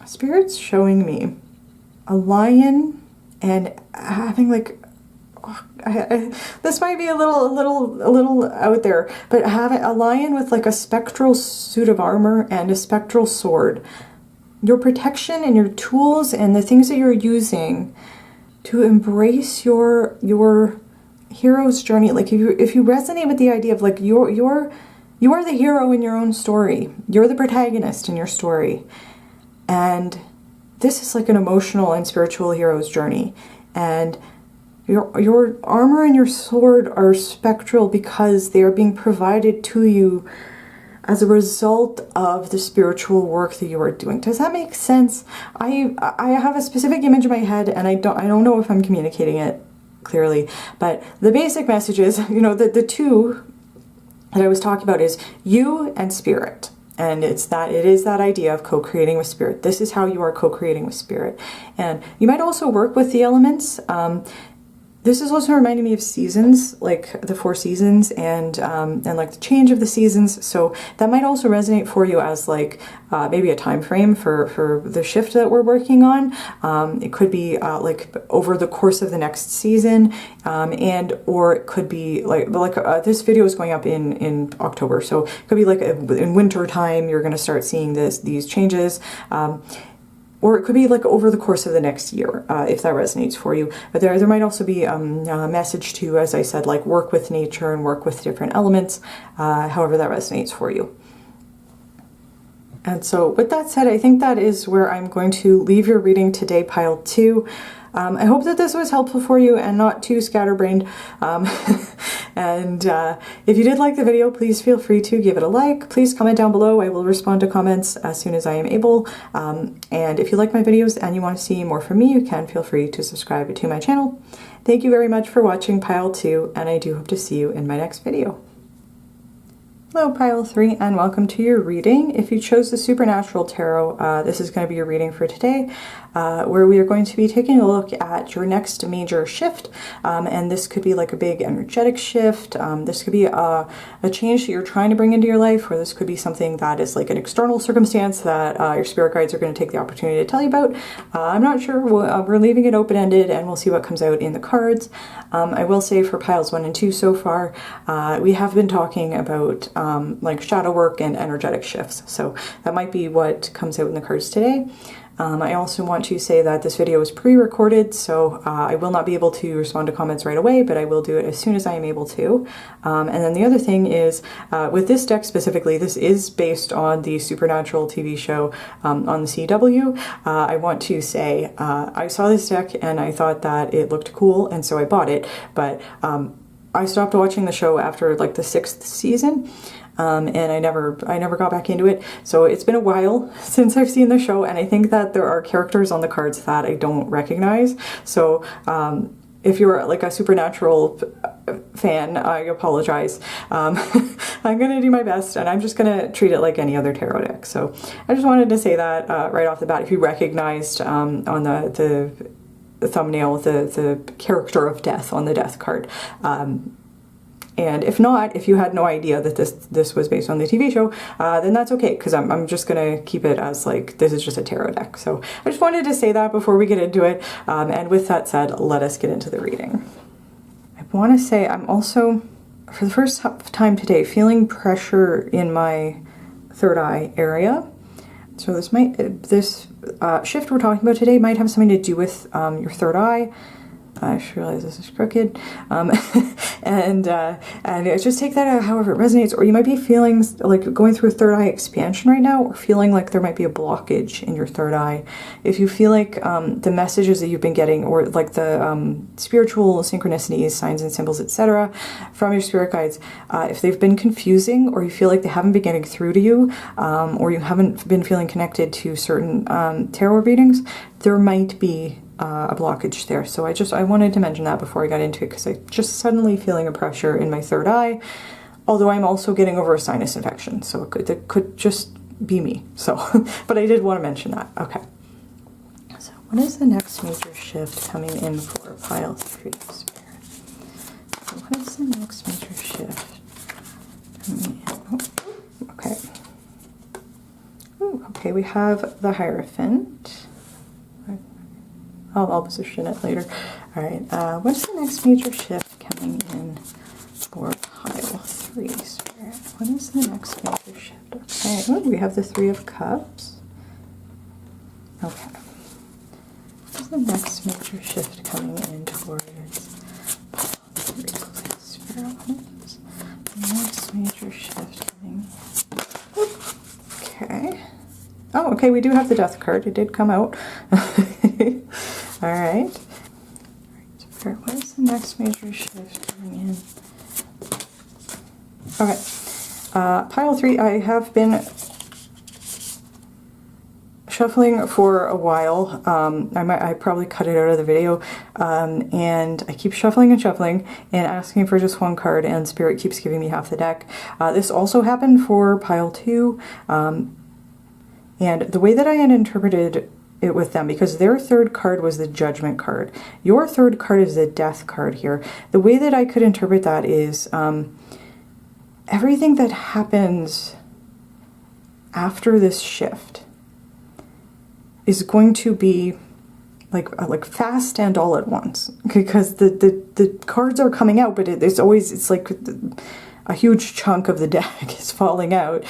[SPEAKER 1] Spirit's showing me a lion and having like, this might be a little out there, but having a lion with like a spectral suit of armor and a spectral sword. Your protection and your tools and the things that you're using to embrace your hero's journey. Like if you resonate with the idea of like you are the hero in your own story. You're the protagonist in your story. And this is like an emotional and spiritual hero's journey. And your armor and your sword are spectral because they are being provided to you as a result of the spiritual work that you are doing. Does that make sense? I have a specific image in my head and I don't know if I'm communicating it clearly, but the basic message is, you know, the two that I was talking about is you and Spirit. And it is that idea of co-creating with Spirit. This is how you are co-creating with Spirit. And you might also work with the elements. This is also reminding me of seasons, like the 4 seasons and like the change of the seasons. So that might also resonate for you as like maybe a time frame for the shift that we're working on. It could be like over the course of the next season, or it could be like this video is going up in October, so it could be like in winter time you're going to start seeing these changes. Or it could be like over the course of the next year, if that resonates for you. But there might also be a message to, as I said, like work with nature and work with different elements, however that resonates for you. And so with that said, I think that is where I'm going to leave your reading today, pile 2. I hope that this was helpful for you and not too scatterbrained. And if you did like the video, please feel free to give it a like. Please comment down below. I will respond to comments as soon as I am able. And if you like my videos and you want to see more from me, you can feel free to subscribe to my channel. Thank you very much for watching pile 2, and I do hope to see you in my next video. Hello Pile 3 and welcome to your reading. If you chose the Supernatural Tarot, this is going to be your reading for today, where we are going to be taking a look at your next major shift, and this could be like a big energetic shift. This could be a change that you're trying to bring into your life, or this could be something that is like an external circumstance that your spirit guides are going to take the opportunity to tell you about. I'm not sure. We're leaving it open-ended and we'll see what comes out in the cards. I will say for piles 1 and 2 so far, we have been talking about like shadow work and energetic shifts. So that might be what comes out in the cards today. I also want to say that this video is pre-recorded, so I will not be able to respond to comments right away, but I will do it as soon as I am able to. And then the other thing is, with this deck specifically, this is based on the Supernatural TV show on the CW. I want to say, I saw this deck and I thought that it looked cool, and so I bought it, but I stopped watching the show after like the 6th season. And I never got back into it. So it's been a while since I've seen the show, and I think that there are characters on the cards that I don't recognize. So if you're like a Supernatural fan, I apologize. I'm gonna do my best, and I'm just gonna treat it like any other tarot deck. So I just wanted to say that right off the bat. If you recognized on the thumbnail the character of death on the death card. And if not, if you had no idea that this was based on the TV show, then that's okay, because I'm just going to keep it as like, this is just a tarot deck. So I just wanted to say that before we get into it. And with that said, let us get into the reading. I want to say I'm also, for the first time today, feeling pressure in my third eye area. So this shift we're talking about today might have something to do with your third eye. I just realized this is crooked, and just take that however it resonates. Or you might be feeling like going through a third eye expansion right now, or feeling like there might be a blockage in your third eye. If you feel like the messages that you've been getting, or like the spiritual synchronicities, signs and symbols, etc., from your spirit guides, if they've been confusing, or you feel like they haven't been getting through to you, or you haven't been feeling connected to certain tarot readings, there might be a blockage there. So I wanted to mention that before I got into it, because I just suddenly feeling a pressure in my third eye, although I'm also getting over a sinus infection, so it could just be me. So, but I did want to mention that. Okay. So what is the next major shift coming in for pile 3 spirit? So what is the next major shift coming in? Oh, okay. Ooh, okay, we have the Hierophant. I'll position it later. All right, what's the next major shift coming in for pile 3 spirit? What is the next major shift? Okay, oh, we have the 3 of Cups. Okay. What's the next major shift coming in towards pile 3 spirit? What is the next major shift coming in? Okay. Oh, okay, we do have the Death card. It did come out. All right. So what is the next major shift coming in? Okay. Pile 3, I have been shuffling for a while. I probably cut it out of the video. And I keep shuffling and shuffling and asking for just one card, and Spirit keeps giving me half the deck. This also happened for pile 2. And the way that I had interpreted it with them, because their third card was the Judgment card. Your third card is the Death card here. The way that I could interpret that is everything that happens after this shift is going to be like fast and all at once, because the cards are coming out, but it's like a huge chunk of the deck is falling out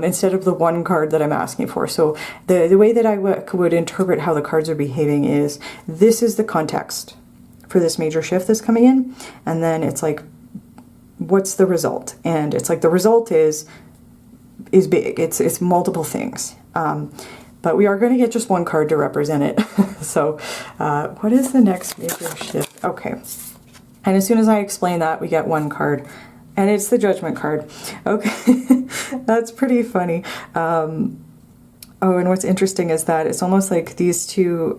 [SPEAKER 1] instead of the one card that I'm asking for. So the way that I would interpret how the cards are behaving is, this is the context for this major shift that's coming in, and then it's like, what's the result? And it's like the result is big. It's multiple things. But we are going to get just one card to represent it. So what is the next major shift? Okay. And as soon as I explain that, we get one card. And it's the Judgment card. Okay, that's pretty funny. Oh, and what's interesting is that it's almost like these two,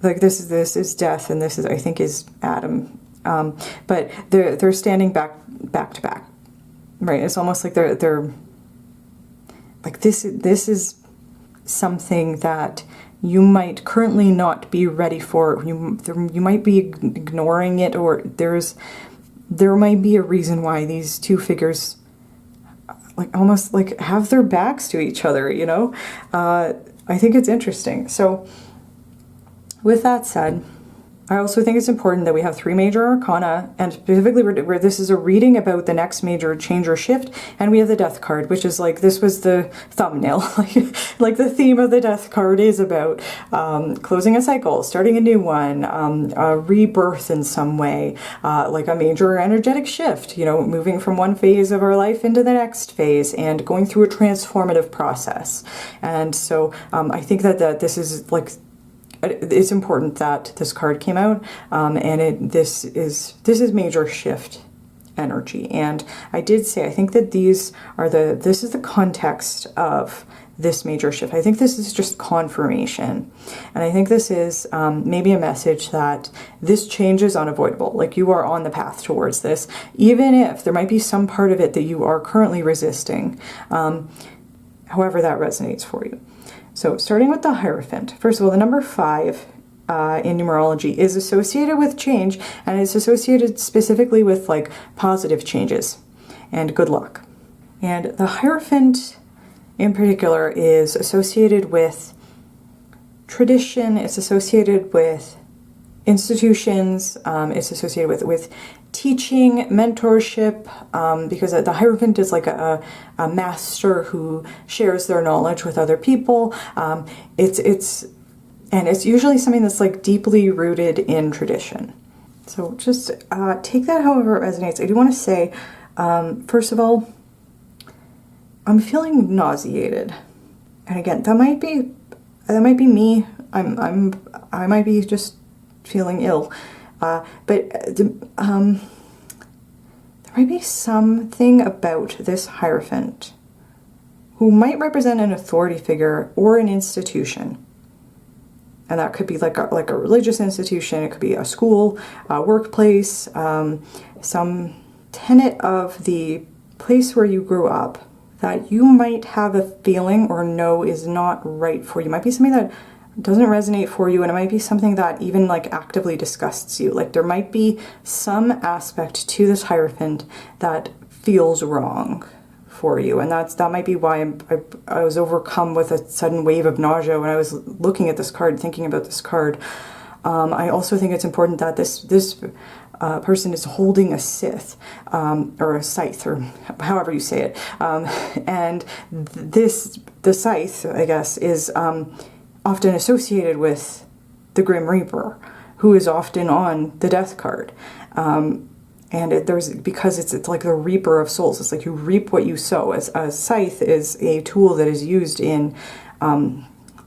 [SPEAKER 1] like this is Death, and this is, I think, is Adam. But they're standing back to back. right, it's almost like they're like this is something that you might currently not be ready for. You might be ignoring it, or there might be a reason why these two figures like almost like have their backs to each other, you know? I think it's interesting. So with that said, I also think it's important that we have 3 major arcana, and specifically where this is a reading about the next major change or shift, and we have the death card, which is like, this was the thumbnail, like the theme of the death card is about closing a cycle, starting a new one, a rebirth in some way, like a major energetic shift, you know, moving from one phase of our life into the next phase and going through a transformative process. And so I think that this is like, it's important that this card came out, and this is major shift energy. And I did say I think that this is the context of this major shift. I think this is just confirmation, and I think this is maybe a message that this change is unavoidable. Like, you are on the path towards this, even if there might be some part of it that you are currently resisting. However that resonates for you. So starting with the Hierophant, first of all, the number 5 in numerology is associated with change, and it's associated specifically with like positive changes and good luck. And the Hierophant in particular is associated with tradition, it's associated with institutions, it's associated with teaching, mentorship, because the Hierophant is like a master who shares their knowledge with other people. It's usually something that's like deeply rooted in tradition. So just take that however it resonates. I do want to say, first of all, I'm feeling nauseated, and again, that might be me. I might be just feeling ill. But there might be something about this Hierophant who might represent an authority figure or an institution. And that could be like a religious institution, it could be a school, a workplace, some tenet of the place where you grew up that you might have a feeling or know is not right for you. It might be something that doesn't resonate for you, and it might be something that even like actively disgusts you. Like, there might be some aspect to this Hierophant that feels wrong for you, and that might be why I was overcome with a sudden wave of nausea when I was looking at this card, thinking about this card. I also think it's important that this person is holding a scythe, or a scythe, or however you say it, and the scythe, I guess, is often associated with the Grim Reaper, who is often on the death card. Because it's like the reaper of souls. It's like you reap what you sow. As a scythe is a tool that is used in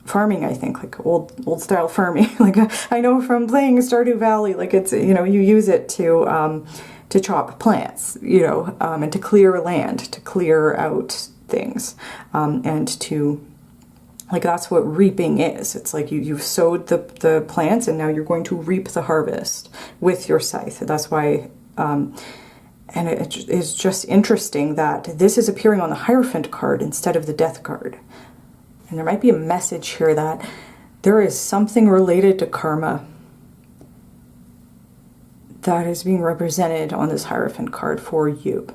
[SPEAKER 1] farming, I think, like old style farming. Like, I know from playing Stardew Valley, like, it's, you know, you use it to chop plants, you know, and to clear land, to clear out things, and to, like, that's what reaping is. It's like you've sowed the plants, and now you're going to reap the harvest with your scythe. That's why, and it is just interesting that this is appearing on the Hierophant card instead of the Death card. And there might be a message here that there is something related to karma that is being represented on this Hierophant card for you.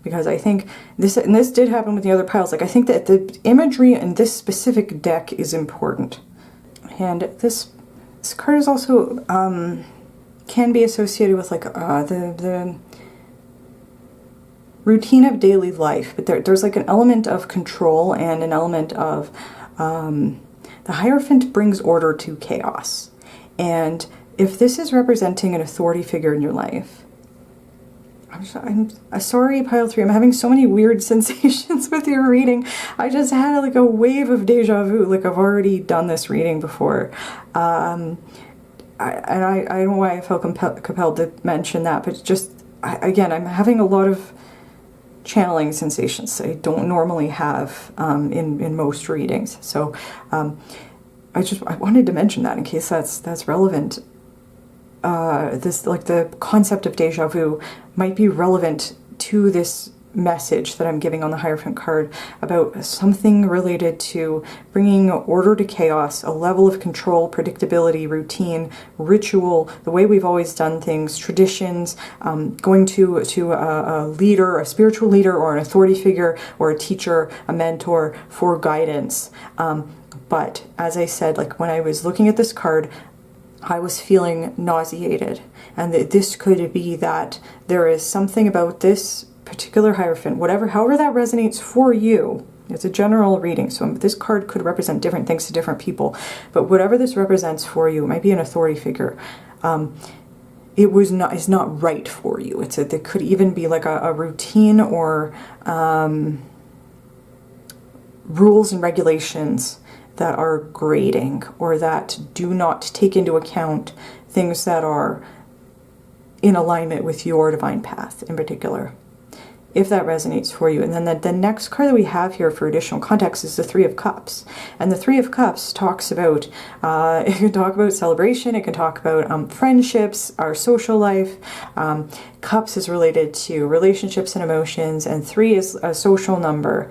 [SPEAKER 1] Because I think this, and this did happen with the other piles, like, I think that the imagery in this specific deck is important. And this card is also, can be associated with, like, the routine of daily life. But there's like an element of control and an element of, the Hierophant brings order to chaos. And if this is representing an authority figure in your life, I'm sorry, pile 3. I'm having so many weird sensations with your reading. I just had like a wave of deja vu. Like, I've already done this reading before. I don't know why I felt compelled to mention that, but just, again, I'm having a lot of channeling sensations I don't normally have in most readings. So I wanted to mention that in case that's relevant. This, like, the concept of deja vu might be relevant to this message that I'm giving on the Hierophant card about something related to bringing order to chaos, a level of control, predictability, routine, ritual, the way we've always done things, traditions, going to a leader, a spiritual leader or an authority figure or a teacher, a mentor for guidance. But as I said, like when I was looking at this card, I was feeling nauseated, and that this could be that there is something about this particular Hierophant, however that resonates for you. It's a general reading, so this card could represent different things to different people, but whatever this represents for you, it might be an authority figure. Is not right for you. It could even be like a routine or rules and regulations that are grating or that do not take into account things that are in alignment with your divine path in particular, if that resonates for you. And then the next card that we have here for additional context is the Three of Cups. And the Three of Cups talks about, it can talk about celebration, it can talk about friendships, our social life. Cups is related to relationships and emotions, and 3 is a social number.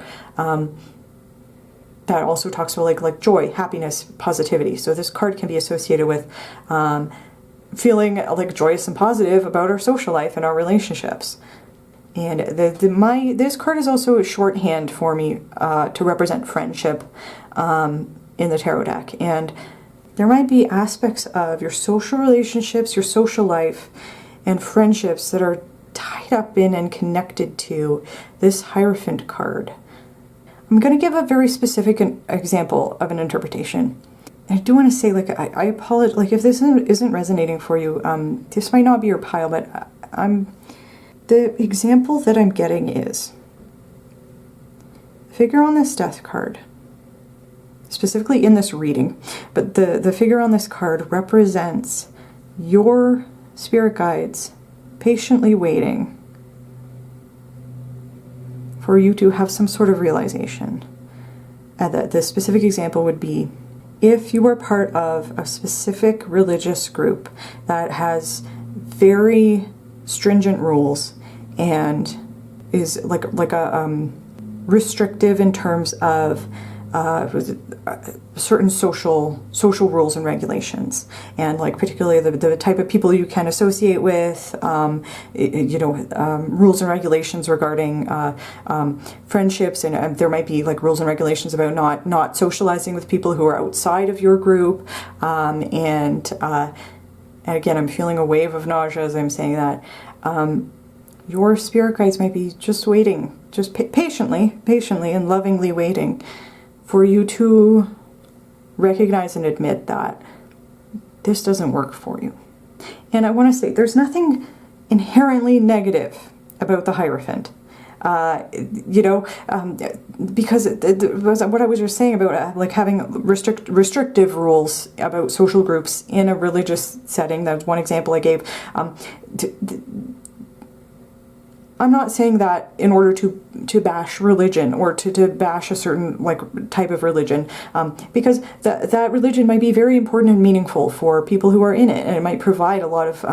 [SPEAKER 1] That also talks about like joy, happiness, positivity. So this card can be associated with feeling like joyous and positive about our social life and our relationships. And this card is also a shorthand for me to represent friendship in the tarot deck. And there might be aspects of your social relationships, your social life, and friendships that are tied up in and connected to this Hierophant card. I'm going to give a very specific example of an interpretation. I do want to say, like, I apologize, like, if this isn't resonating for you, this might not be your pile, but the example that I'm getting is the figure on this death card, specifically in this reading, but the figure on this card represents your spirit guides patiently waiting for you to have some sort of realization. And the specific example would be if you are part of a specific religious group that has very stringent rules and is like a restrictive in terms of certain social rules and regulations, and like particularly the type of people you can associate with, rules and regulations regarding friendships, and there might be like rules and regulations about not socializing with people who are outside of your group, and again, I'm feeling a wave of nausea as I'm saying that. Your spirit guides might be just waiting, just patiently and lovingly waiting for you to recognize and admit that this doesn't work for you. And I want to say there's nothing inherently negative about the Hierophant. Because what I was just saying about like having restrictive rules about social groups in a religious setting, that's one example I gave. I'm not saying that in order to bash religion or to bash a certain like type of religion, because that religion might be very important and meaningful for people who are in it, and it might provide a lot of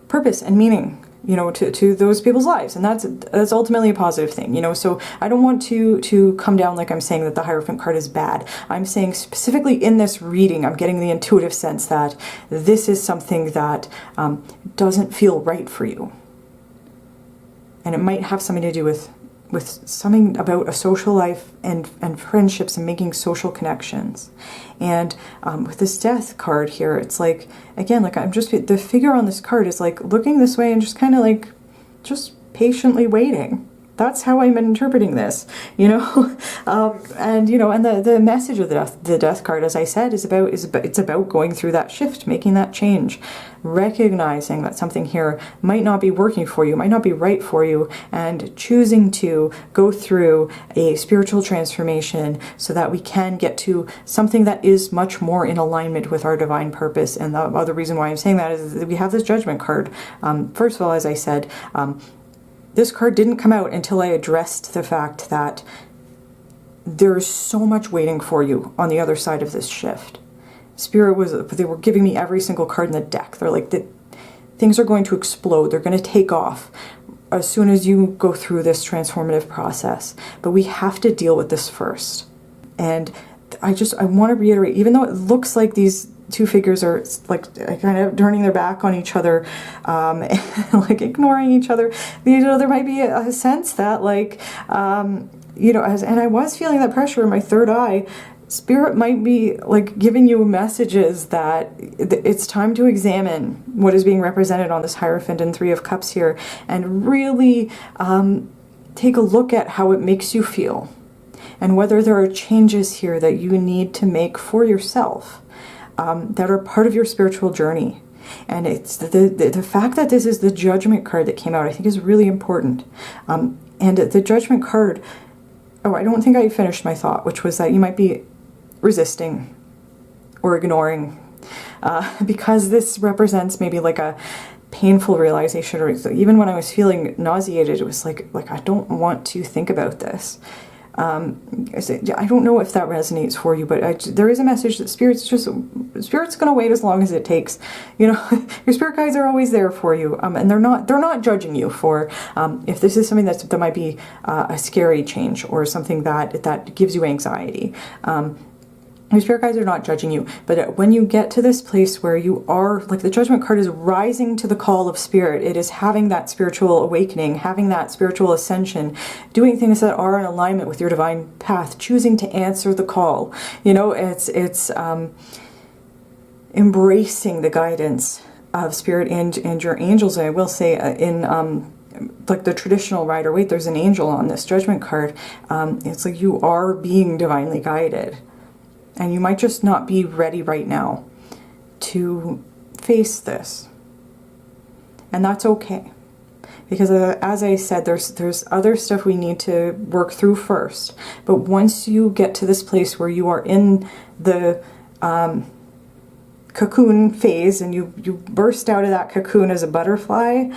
[SPEAKER 1] purpose and meaning, to those people's lives, and that's ultimately a positive thing, So I don't want to come down like I'm saying that the Hierophant card is bad. I'm saying specifically in this reading, I'm getting the intuitive sense that this is something that doesn't feel right for you. And it might have something to do with something about a social life and friendships and making social connections. And with this death card here, it's like, again, like the figure on this card is like looking this way and just kind of like, just patiently waiting. That's how I'm interpreting this, and the message of the death card, as I said, it's about going through that shift, making that change, recognizing that something here might not be working for you, might not be right for you, and choosing to go through a spiritual transformation so that we can get to something that is much more in alignment with our divine purpose. And the other reason why I'm saying that is that we have this Judgment card. First of all, as I said, this card didn't come out until I addressed the fact that there's so much waiting for you on the other side of this shift. They were giving me every single card in the deck. They're like, things are going to explode. They're going to take off as soon as you go through this transformative process. But we have to deal with this first. And I want to reiterate, even though it looks like these two figures are like kind of turning their back on each other, like ignoring each other, there might be a sense that like, and I was feeling that pressure in my third eye. Spirit might be like giving you messages that it's time to examine what is being represented on this Hierophant and Three of Cups here, and really take a look at how it makes you feel, and whether there are changes here that you need to make for yourself that are part of your spiritual journey. And it's the fact that this is the Judgment card that came out, I think, is really important. And the Judgment card, I don't think I finished my thought, which was that you might be resisting or ignoring because this represents maybe like a painful realization, or even when I was feeling nauseated, it was like I don't want to think about this. I don't know if that resonates for you, but there is a message that Spirit's going to wait as long as it takes. Your spirit guides are always there for you, and they're not judging you for if this is something that might be a scary change or something that gives you anxiety. Your spirit guides are not judging you, but when you get to this place where you are, like the Judgment card is rising to the call of Spirit, it is having that spiritual awakening, having that spiritual ascension, doing things that are in alignment with your divine path, choosing to answer the call. It's embracing the guidance of Spirit and your angels. And I will say in like the traditional Rider-Waite, there's an angel on this Judgment card. It's like you are being divinely guided. And you might just not be ready right now to face this. And that's okay. Because as I said, there's other stuff we need to work through first. But once you get to this place where you are in the cocoon phase and you burst out of that cocoon as a butterfly,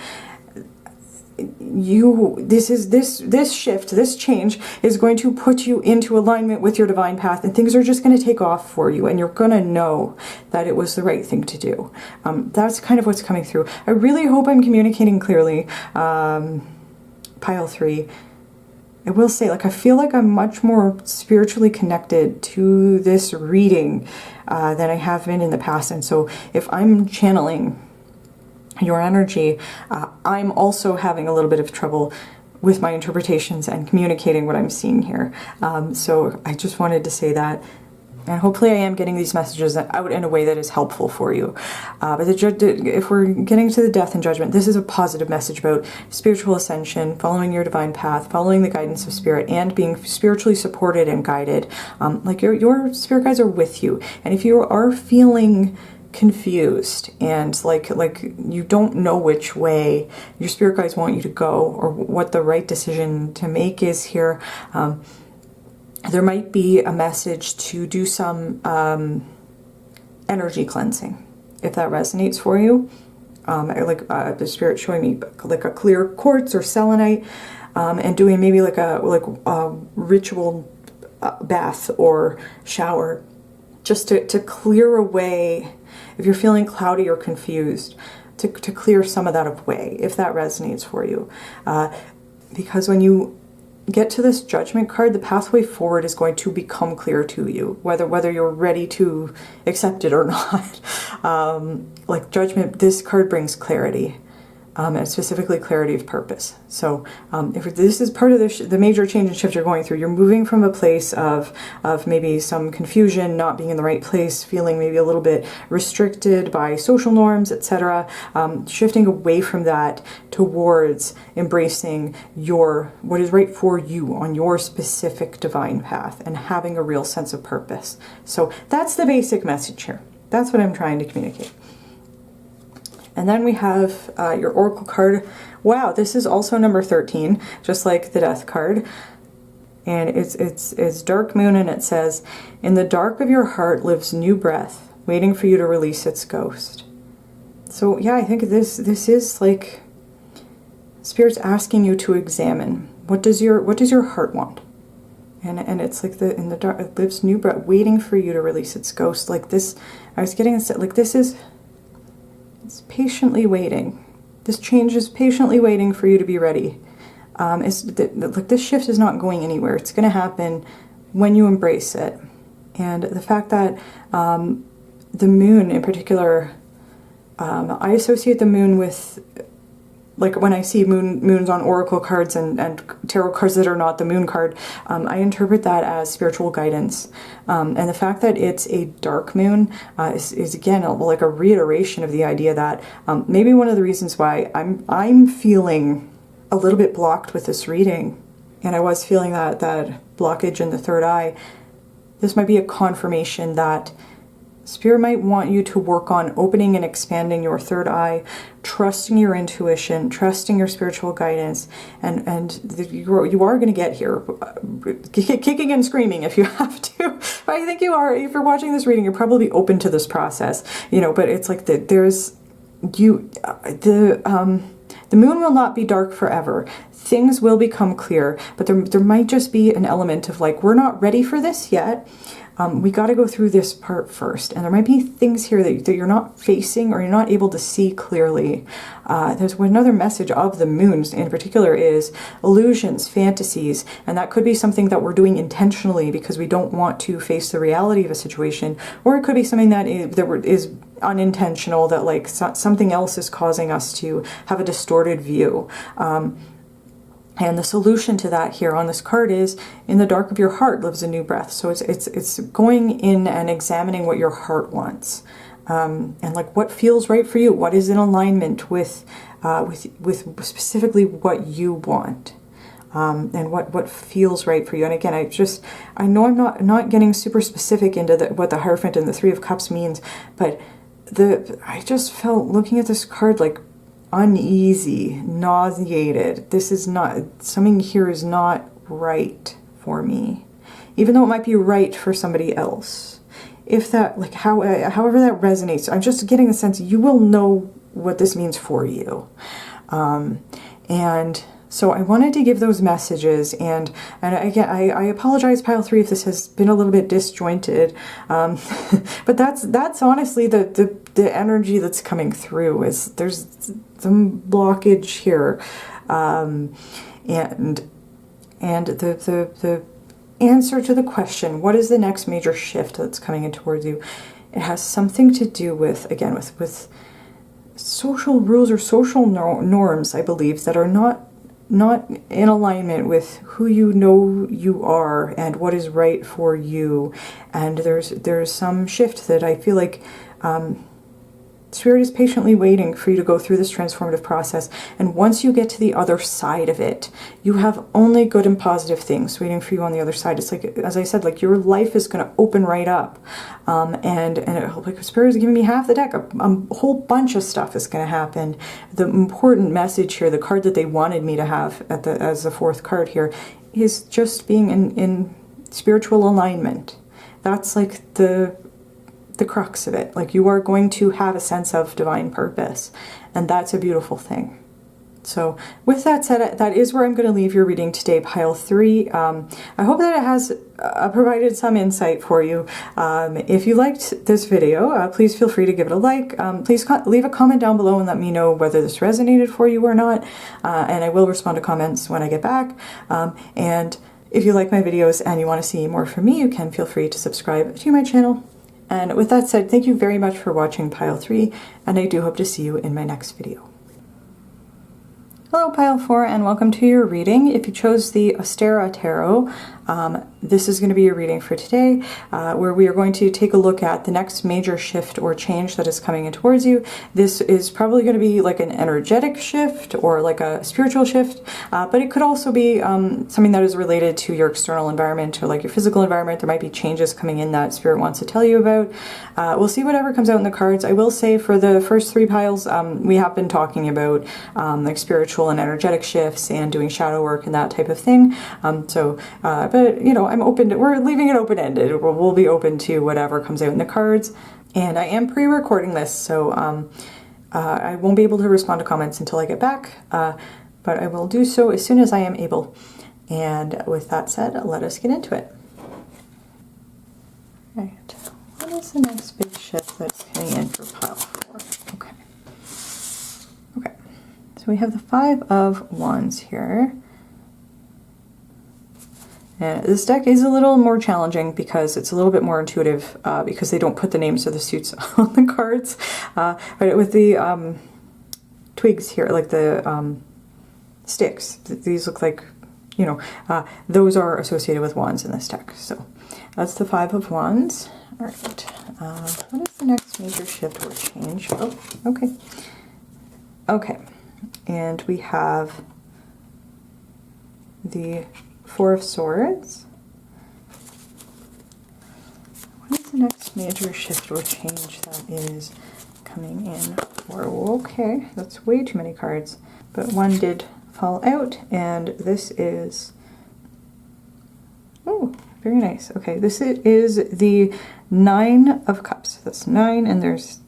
[SPEAKER 1] this shift, this change is going to put you into alignment with your divine path, and things are just going to take off for you, and you're going to know that it was the right thing to do. That's kind of what's coming through. I really hope I'm communicating clearly. Pile 3. I will say, I feel like I'm much more spiritually connected to this reading than I have been in the past, and so if I'm channeling your energy, I'm also having a little bit of trouble with my interpretations and communicating what I'm seeing here. So I just wanted to say that, and hopefully I am getting these messages out in a way that is helpful for you. But if we're getting to the Death and Judgment, this is a positive message about spiritual ascension, following your divine path, following the guidance of Spirit, and being spiritually supported and guided. Like your spirit guides are with you, and if you are feeling confused and like you don't know which way your spirit guides want you to go or what the right decision to make is here, there might be a message to do some energy cleansing, if that resonates for you. The Spirit showing me like a clear quartz or selenite, and doing maybe like a ritual bath or shower, just to clear away, if you're feeling cloudy or confused, to clear some of that away, if that resonates for you. Because when you get to this Judgment card, the pathway forward is going to become clear to you, whether you're ready to accept it or not. Like Judgment, this card brings clarity. And specifically clarity of purpose. So if this is part of the major change and shift you're going through, you're moving from a place of maybe some confusion, not being in the right place, feeling maybe a little bit restricted by social norms, etc. Shifting away from that towards embracing what is right for you on your specific divine path and having a real sense of purpose. So that's the basic message here. That's what I'm trying to communicate. And then we have your Oracle card. Wow, this is also number 13, just like the Death card. And it's Dark Moon, and it says, "In the dark of your heart lives new breath, waiting for you to release its ghost." So yeah, I think this is like Spirit's asking you to examine what does your heart want, and it's like in the dark it lives new breath, waiting for you to release its ghost. Like this, I was getting like this is. It's patiently waiting. This change is patiently waiting for you to be ready. Like this shift is not going anywhere. It's going to happen when you embrace it. And the fact that the moon in particular, I associate the moon with, like when I see moons on oracle cards and tarot cards that are not the moon card, I interpret that as spiritual guidance. And the fact that it's a dark moon is again like a reiteration of the idea that maybe one of the reasons why I'm feeling a little bit blocked with this reading, and I was feeling that blockage in the third eye. This might be a confirmation that Spirit might want you to work on opening and expanding your third eye, trusting your intuition, trusting your spiritual guidance, and you are going to get here, kicking and screaming if you have to. But I think you are. If you're watching this reading, you're probably open to this process, you know. But it's like the moon will not be dark forever. Things will become clear, but there might just be an element of like, we're not ready for this yet. We got to go through this part first. And there might be things here that you're not facing or you're not able to see clearly. There's another message of the moons in particular is illusions, fantasies, and that could be something that we're doing intentionally because we don't want to face the reality of a situation, or it could be something that is unintentional, that like something else is causing us to have a distorted view. And the solution to that here on this card is, in the dark of your heart lives a new breath. So it's going in and examining what your heart wants, and like what feels right for you, what is in alignment with specifically what you want, and what feels right for you. And again, I know I'm not getting super specific into what the Hierophant and the Three of Cups means, but I just felt looking at this card like uneasy, nauseated. This is not, something here is not right for me, even though it might be right for somebody else. If that, like, however that resonates, I'm just getting the sense you will know what this means for you. And so I wanted to give those messages, and again, I apologize, pile 3, if this has been a little bit disjointed, but that's honestly the energy that's coming through. Is there's some blockage here, and the answer to the question, what is the next major shift that's coming in towards you? It has something to do with, again, with social rules or social norms, I believe, that are not in alignment with who you know you are and what is right for you. And there's some shift that I feel like Spirit is patiently waiting for you to go through this transformative process. And once you get to the other side of it, you have only good and positive things waiting for you on the other side. It's like, as I said, like your life is going to open right up. And like Spirit is giving me half the deck. A whole bunch of stuff is going to happen. The important message here, the card that they wanted me to have as the fourth card here, is just being in spiritual alignment. That's like the crux of it. Like, you are going to have a sense of divine purpose, and that's a beautiful thing. So with that said, that is where I'm going to leave your reading today, pile 3. I hope that it has provided some insight for you. If you liked this video, please feel free to give it a like. Please leave a comment down below and let me know whether this resonated for you or not, and I will respond to comments when I get back. And if you like my videos and you want to see more from me, you can feel free to subscribe to my channel. And with that said, thank you very much for watching pile 3, and I do hope to see you in my next video. Hello pile 4, and welcome to your reading. If you chose the Ostara Tarot, this is going to be your reading for today, where we are going to take a look at the next major shift or change that is coming in towards you. This is probably going to be like an energetic shift or like a spiritual shift, but it could also be something that is related to your external environment or like your physical environment. There might be changes coming in that Spirit wants to tell you about. We'll see whatever comes out in the cards. I will say for the first 3 piles, we have been talking about like spiritual and energetic shifts and doing shadow work and that type of thing. But you know, I'm open to, we're leaving it open-ended. We'll be open to whatever comes out in the cards. And I am pre-recording this, so I won't be able to respond to comments until I get back, but I will do so as soon as I am able. And with that said, let us get into it. Right. What is the next big shift that's coming in for pile 4? Okay. So we have the Five of Wands here. And this deck is a little more challenging because it's a little bit more intuitive because they don't put the names of the suits on the cards. But with the twigs here, like the sticks, these look like, you know, those are associated with wands in this deck. So that's the Five of Wands. All right. What is the next major shift or change? Oh, okay. Okay. And we have the Four of Swords. What is the next major shift or change that is coming in? Okay, that's way too many cards. But one did fall out, and this is... Oh, very nice. Okay, this is the Nine of Cups. That's 9, and there's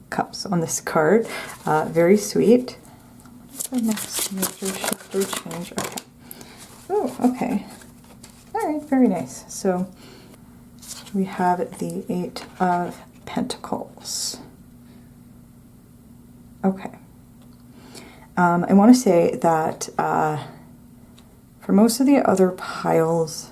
[SPEAKER 1] cups on this card. Very sweet. What's the next major shift or change? Okay. Oh, okay. All right, very nice. So we have the Eight of Pentacles. Okay. I want to say that for most of the other piles,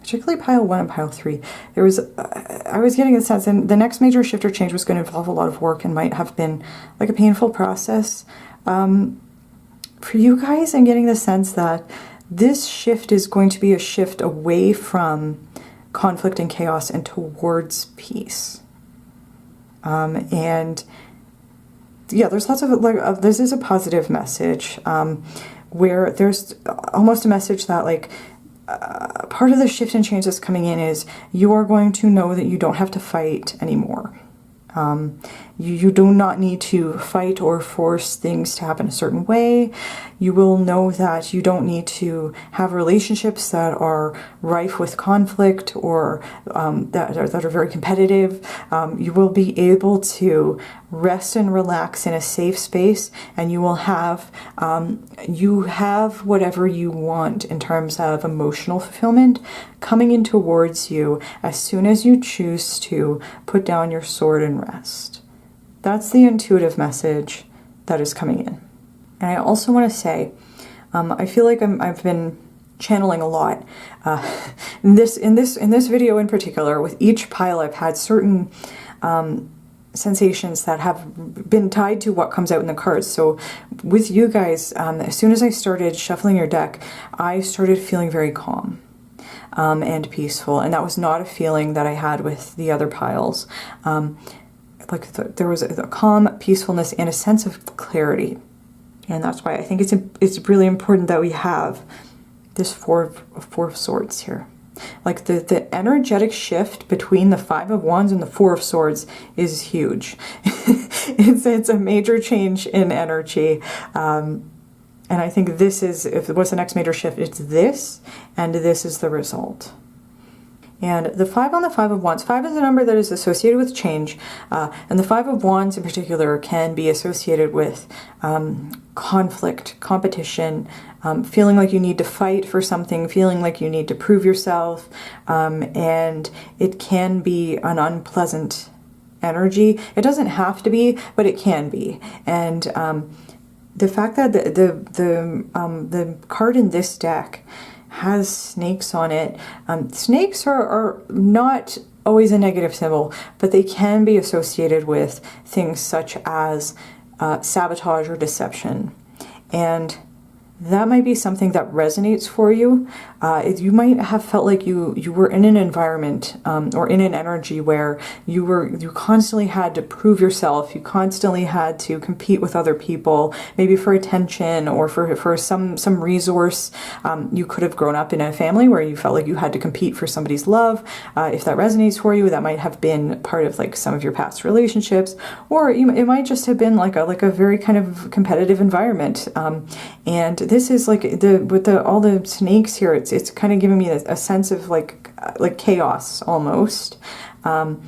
[SPEAKER 1] particularly pile 1 and pile 3, there was, I was getting the sense that the next major shift or change was going to involve a lot of work and might have been like a painful process. For you guys, I'm getting the sense that this shift is going to be a shift away from conflict and chaos and towards peace. And yeah, there's lots of this is a positive message where there's almost a message that like part of the shift and change that's coming in is you are going to know that you don't have to fight anymore. You do not need to fight or force things to happen a certain way. You will know that you don't need to have relationships that are rife with conflict or that are very competitive. You will be able to rest and relax in a safe space, and you will have whatever you want in terms of emotional fulfillment coming in towards you as soon as you choose to put down your sword and rest. That's the intuitive message that is coming in. And I also want to say, I feel like I've been channeling a lot. In this video in particular, with each pile, I've had certain sensations that have been tied to what comes out in the cards. So with you guys, as soon as I started shuffling your deck, I started feeling very calm and peaceful, and that was not a feeling that I had with the other piles. There was a calm peacefulness and a sense of clarity, and that's why I think it's really important that we have this four of Swords here. Like the energetic shift between the Five of Wands and the Four of Swords is huge. it's a major change in energy. And I think this is, what's the next major shift? It's this, and this is the result. And the 5 on the Five of Wands, 5 is a number that is associated with change, and the Five of Wands in particular can be associated with conflict, competition, feeling like you need to fight for something, feeling like you need to prove yourself, and it can be an unpleasant energy. It doesn't have to be, but it can be. And the fact that the card in this deck has snakes on it. Snakes are not always a negative symbol, but they can be associated with things such as sabotage or deception. And that might be something that resonates for you. You might have felt like you were in an environment or in an energy where you constantly had to prove yourself. You constantly had to compete with other people, maybe for attention or for some resource. You could have grown up in a family where you felt like you had to compete for somebody's love. If that resonates for you, that might have been part of like some of your past relationships, or it might just have been like a very kind of competitive environment. And this is like with all the snakes here, it's kind of giving me a sense of like chaos almost. And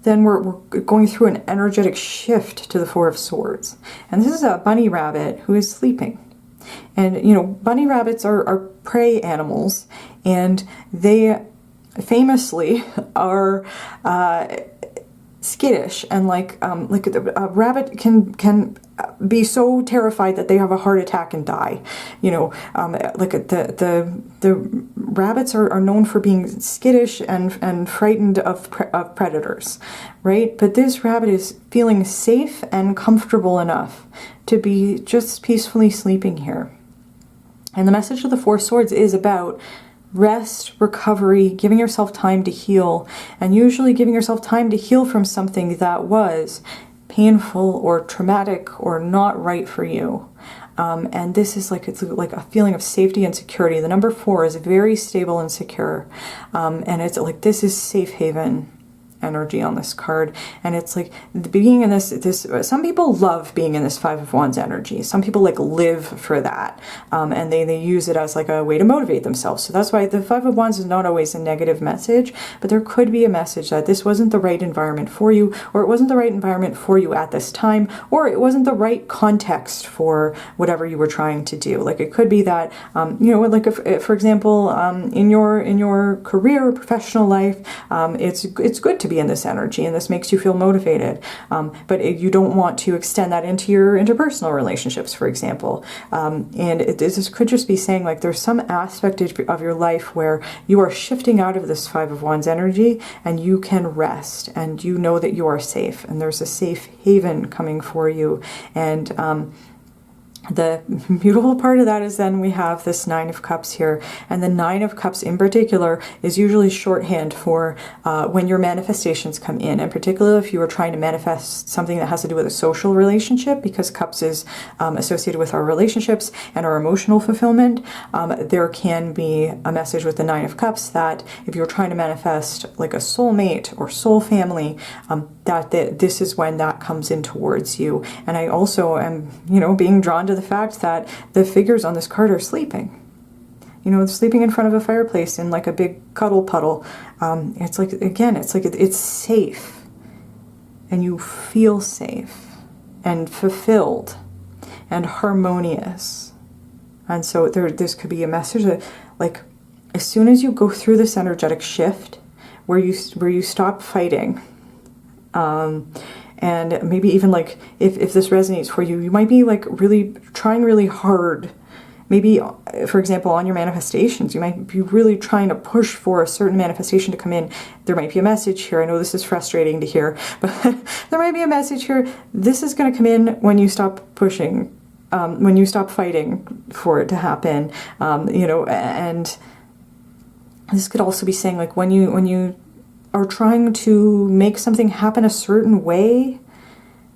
[SPEAKER 1] then we're going through an energetic shift to the Four of Swords. And this is a bunny rabbit who is sleeping. And, you know, bunny rabbits are prey animals, and they famously are skittish, and like a rabbit can be so terrified that they have a heart attack and die. You know, like the rabbits are known for being skittish and frightened of predators, right? But this rabbit is feeling safe and comfortable enough to be just peacefully sleeping here. And the message of the Four Swords is about rest, recovery, giving yourself time to heal, and usually giving yourself time to heal from something that was painful or traumatic or not right for you. And this is like, it's like a feeling of safety and security. The number 4 is very stable and secure. And it's like, this is safe haven energy on this card. And it's like being in this some people love being in this Five of Wands energy. Some people like live for that, and they use it as like a way to motivate themselves. So that's why the Five of Wands is not always a negative message, but there could be a message that this wasn't the right environment for you, or it wasn't the right environment for you at this time, or it wasn't the right context for whatever you were trying to do. Like it could be that you know, like if for example in your career or professional life, it's good to be in this energy and this makes you feel motivated, but you don't want to extend that into your interpersonal relationships, for example. And this could just be saying like there's some aspect of your life where you are shifting out of this Five of Wands energy and you can rest and you know that you are safe and there's a safe haven coming for you. And the beautiful part of that is then we have this Nine of Cups here, and the Nine of Cups in particular is usually shorthand for when your manifestations come in particular if you are trying to manifest something that has to do with a social relationship, because Cups is associated with our relationships and our emotional fulfillment. There can be a message with the Nine of Cups that if you're trying to manifest like a soulmate or soul family, that this is when that comes in towards you. And I also am, you know, being drawn to the fact that the figures on this card are sleeping. You know, sleeping in front of a fireplace in like a big cuddle puddle. It's like, again, it's like it's safe. And you feel safe and fulfilled and harmonious. And so this could be a message that like as soon as you go through this energetic shift where you stop fighting, and maybe even like if this resonates for you, you might be like really trying really hard. Maybe, for example, on your manifestations, you might be really trying to push for a certain manifestation to come in. There might be a message here. I know this is frustrating to hear, but there might be a message here. This is going to come in when you stop pushing, when you stop fighting for it to happen. You know, and this could also be saying like when you are trying to make something happen a certain way,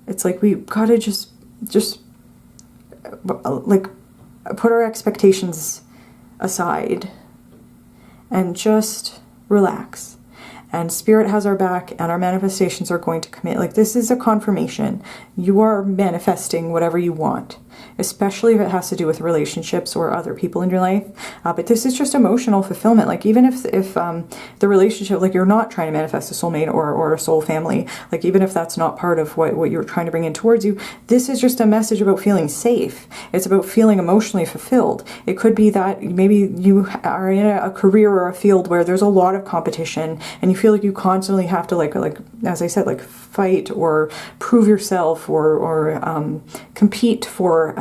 [SPEAKER 1] it's like we gotta just like put our expectations aside and just relax. And Spirit has our back and our manifestations are going to come in. Like this is a confirmation. You are manifesting whatever you want, especially if it has to do with relationships or other people in your life. But this is just emotional fulfillment. Like even if the relationship, like you're not trying to manifest a soulmate or a soul family, like even if that's not part of what you're trying to bring in towards you, this is just a message about feeling safe. It's about feeling emotionally fulfilled. It could be that maybe you are in a career or a field where there's a lot of competition and you feel like you constantly have to like as I said, like fight or prove yourself or compete for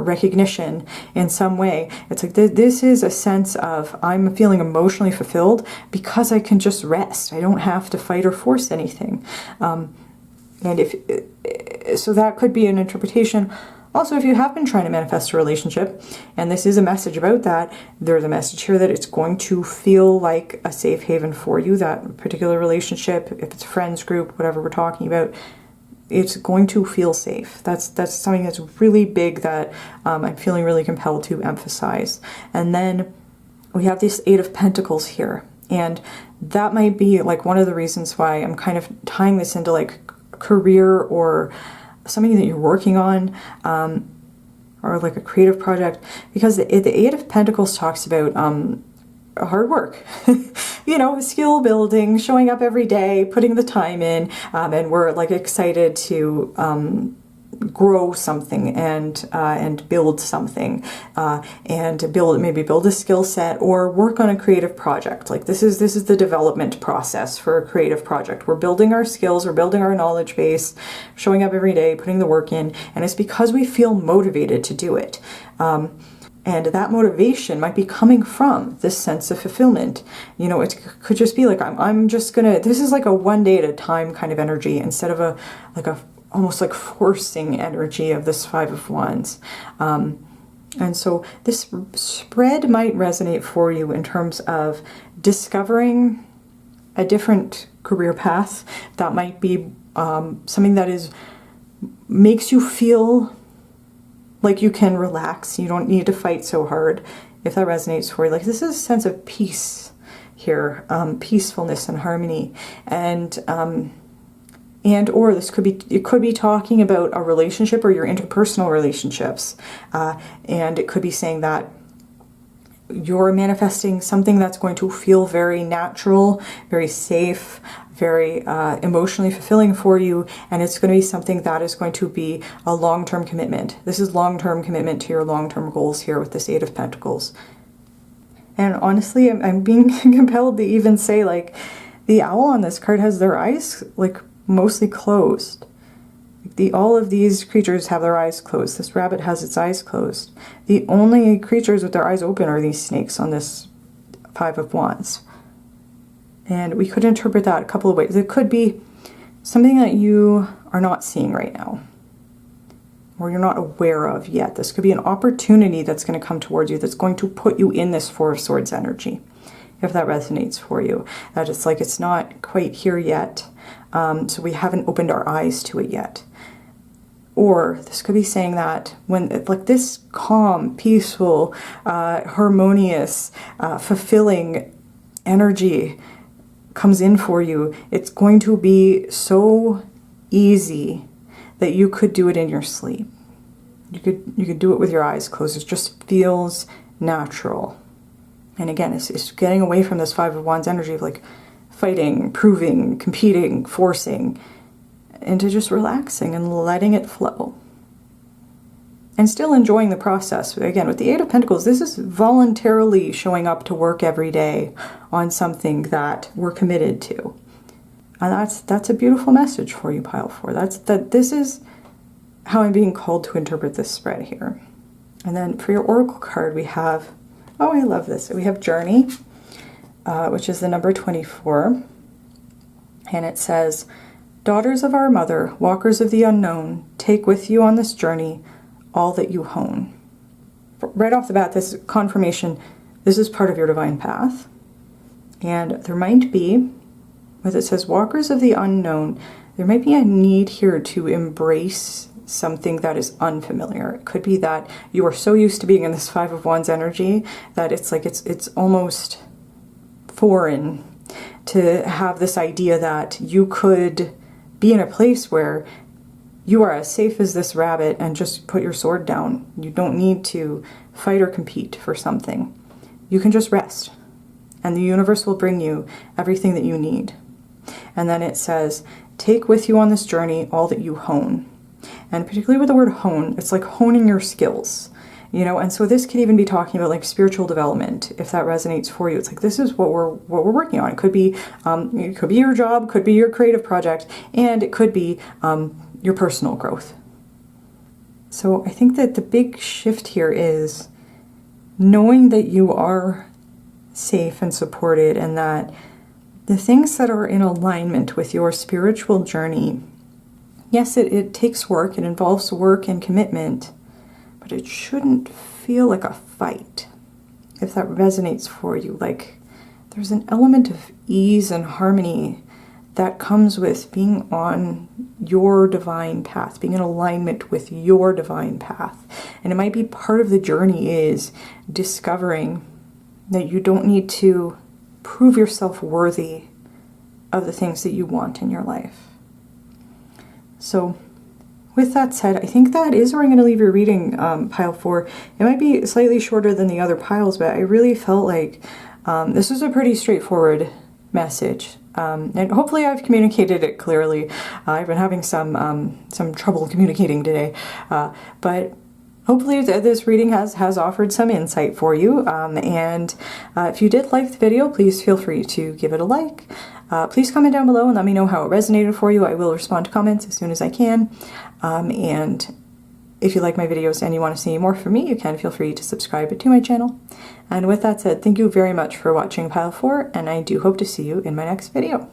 [SPEAKER 1] recognition in some way. It's like this is a sense of I'm feeling emotionally fulfilled because I can just rest. I don't have to fight or force anything. And so that could be an interpretation. Also, if you have been trying to manifest a relationship, and this is a message about that, there's a message here that it's going to feel like a safe haven for you, that particular relationship, if it's a friends group, whatever we're talking about, it's going to feel safe. That's something that's really big that I'm feeling really compelled to emphasize. And then we have this Eight of Pentacles here. And that might be like one of the reasons why I'm kind of tying this into like career or something that you're working on, or like a creative project, because the Eight of Pentacles talks about hard work, you know, skill building, showing up every day, putting the time in, and we're like excited to grow something and build something, and maybe build a skill set or work on a creative project. Like this is the development process for a creative project. We're building our skills, we're building our knowledge base, showing up every day, putting the work in, and it's because we feel motivated to do it. And that motivation might be coming from this sense of fulfillment. You know, it could just be like, I'm just gonna, this is like a one day at a time kind of energy, instead of a almost like forcing energy of this Five of Wands. And so this spread might resonate for you in terms of discovering a different career path. That might be something that makes you feel like you can relax. You don't need to fight so hard, if that resonates for you. Like this is a sense of peace here, peacefulness and harmony. And or it could be talking about a relationship or your interpersonal relationships. And it could be saying that you're manifesting something that's going to feel very natural, very safe, very emotionally fulfilling for you, and it's going to be something that is going to be a long-term commitment. This is long-term commitment to your long-term goals here with this Eight of Pentacles. And honestly, I'm being compelled to even say, like, the owl on this card has their eyes like mostly closed. All of these creatures have their eyes closed. This rabbit has its eyes closed. The only creatures with their eyes open are these snakes on this Five of Wands. And we could interpret that a couple of ways. It could be something that you are not seeing right now, or you're not aware of yet. This could be an opportunity that's going to come towards you, that's going to put you in this Four of Swords energy, if that resonates for you. That it's like it's not quite here yet, so we haven't opened our eyes to it yet. Or this could be saying that when like this calm, peaceful, harmonious, fulfilling energy comes in for you, it's going to be so easy that you could do it in your sleep. You could do it with your eyes closed. It just feels natural. And again, it's getting away from this Five of Wands energy of like fighting, proving, competing, forcing, into just relaxing and letting it flow. And still enjoying the process. Again, with the Eight of Pentacles, this is voluntarily showing up to work every day on something that we're committed to. And that's a beautiful message for you, Pile 4. This is how I'm being called to interpret this spread here. And then for your Oracle card, we have, oh, I love this. We have Journey, which is the number 24. And it says, daughters of our mother, walkers of the unknown, take with you on this journey all that you hone. Right off the bat, this confirmation, this is part of your divine path. And there might be, as it says, walkers of the unknown, there might be a need here to embrace something that is unfamiliar. It could be that you are so used to being in this Five of Wands energy that it's like it's almost foreign to have this idea that you could be in a place where you are as safe as this rabbit and just put your sword down. You don't need to fight or compete for something. You can just rest, and the universe will bring you everything that you need. And then it says, take with you on this journey all that you hone. And particularly with the word hone, it's like honing your skills, you know. And so this could even be talking about like spiritual development, if that resonates for you. It's like this is what we're working on. It could be your job, could be your creative project, and it could be your personal growth. So I think that the big shift here is knowing that you are safe and supported, and that the things that are in alignment with your spiritual journey, yes, it takes work, it involves work and commitment, but it shouldn't feel like a fight, if that resonates for you. Like there's an element of ease and harmony that comes with being on your divine path, being in alignment with your divine path. And it might be part of the journey is discovering that you don't need to prove yourself worthy of the things that you want in your life. So with that said, I think that is where I'm going to leave your reading, Pile 4. It might be slightly shorter than the other piles, but I really felt like this was a pretty straightforward message. And hopefully I've communicated it clearly. I've been having some trouble communicating today, but hopefully this reading has offered some insight for you. And if you did like the video, please feel free to give it a like. Please comment down below and let me know how it resonated for you. I will respond to comments as soon as I can. And if you like my videos and you want to see more from me, you can feel free to subscribe to my channel. And with that said, thank you very much for watching Pile 4, and I do hope to see you in my next video.